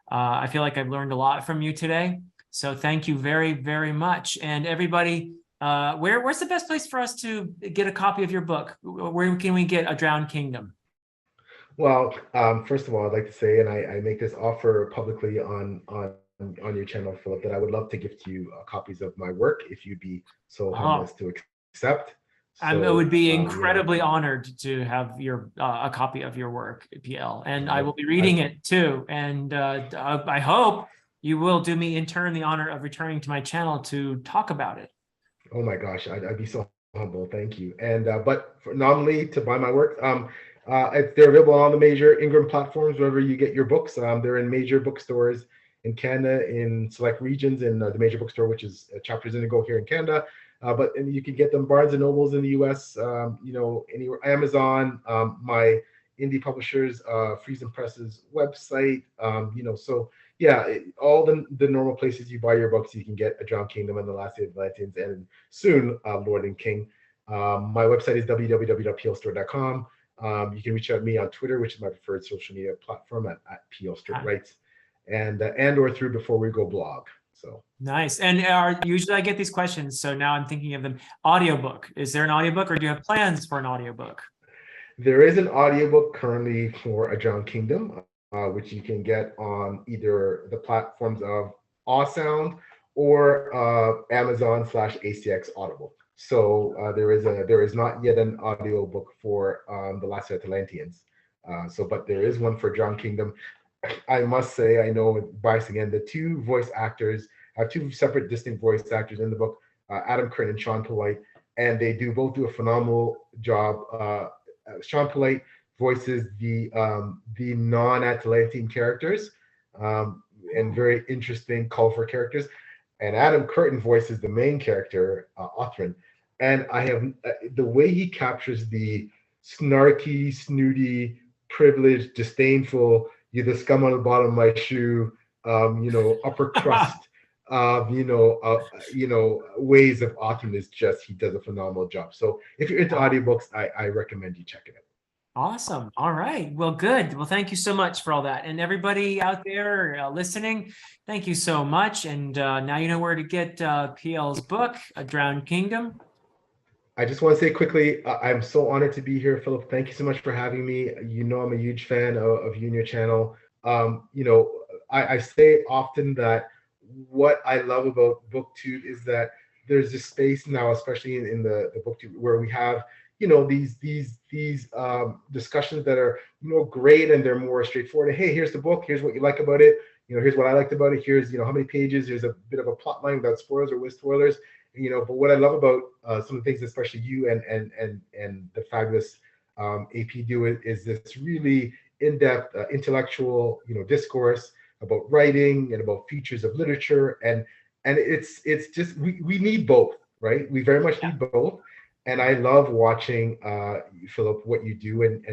I feel like I've learned a lot from you today. So thank you very, very much. And everybody, where's the best place for us to get a copy of your book? Where can we get A Drowned Kingdom? Well, first of all, I'd like to say, and I make this offer publicly on your channel, Philip, that I would love to gift you copies of my work if you'd be so humble as Oh, to accept. I would So, be incredibly honored to have your a copy of your work, PL, and I will be reading I it too. And I hope you will do me in turn the honor of returning to my channel to talk about it. oh my gosh, I'd be so humble. Thank you. And but nominally to buy my work, they're available on the major Ingram platforms wherever you get your books. They're in major bookstores in Canada, in select regions, in the major bookstore, which is Chapters Indigo here in Canada. And you can get them Barnes and Nobles in the U.S. Anywhere, Amazon, my indie publishers, Friesen Press's website. So yeah, all the normal places you buy your books, you can get A Drowned Kingdom and The Last Day of the Atlanteans, and soon Lord and King. My website is www.plstore.com. You can reach out to me on Twitter, which is my preferred social media platform at plstewart writes, and or through Before We Go blog. So Nice. And usually I get these questions, so now I'm thinking of them. Audiobook. Is there an audiobook, or do you have plans for an audiobook? there is an audiobook currently for A Drowned Kingdom, which you can get on either the platforms of Awesound or Amazon/ACX Audible. So there is not yet an audiobook for The Last Atlanteans. But there is one for Drowned Kingdom. I must say, I know bias again, the two voice actors have two separate distinct voice actors in the book, Adam Curtin and Sean Polite, and they both do a phenomenal job. Sean Polite voices the non-Atlantean characters, and very interesting, colorful characters, and Adam Curtin voices the main character, Othrin. And I have the way he captures the snarky, snooty, privileged, disdainful, you're the scum on the bottom of my shoe, upper crust, ways of Autumn is just, he does a phenomenal job. So if you're into audiobooks, I recommend you check it out. Awesome. All right. Well, good. Well, thank you so much for all that. And everybody out there listening, thank you so much. And now you know where to get PL's book, A Drowned Kingdom. I just want to say quickly, I'm so honored to be here, Philip. Thank you so much for having me. You know, I'm a huge fan of you and your channel. I say often that what I love about BookTube is that there's this space now, especially in the BookTube, where we have these discussions that are great, and they're more straightforward. Hey, here's the book. Here's what you like about it. Here's what I liked about it. Here's how many pages. Here's a bit of a plot line without spoilers or with spoilers. But what I love about some of the things, especially you and the fabulous AP do is this really in-depth intellectual discourse about writing and about features of literature, and it's just we need both, right? We very much need both, and I love watching Philip, what you do, and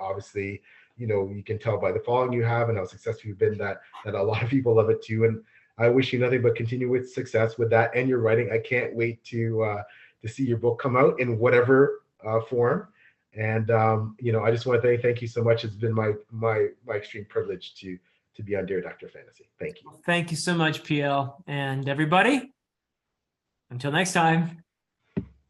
obviously you can tell by the following you have and how successful you've been that a lot of people love it too. And I wish you nothing but continue with success with that and your writing. I can't wait to see your book come out in whatever form. And I just want to thank you so much. It's been my extreme privilege to be on Dear Dr. Fantasy. Thank you. Thank you so much, PL. And everybody, until next time.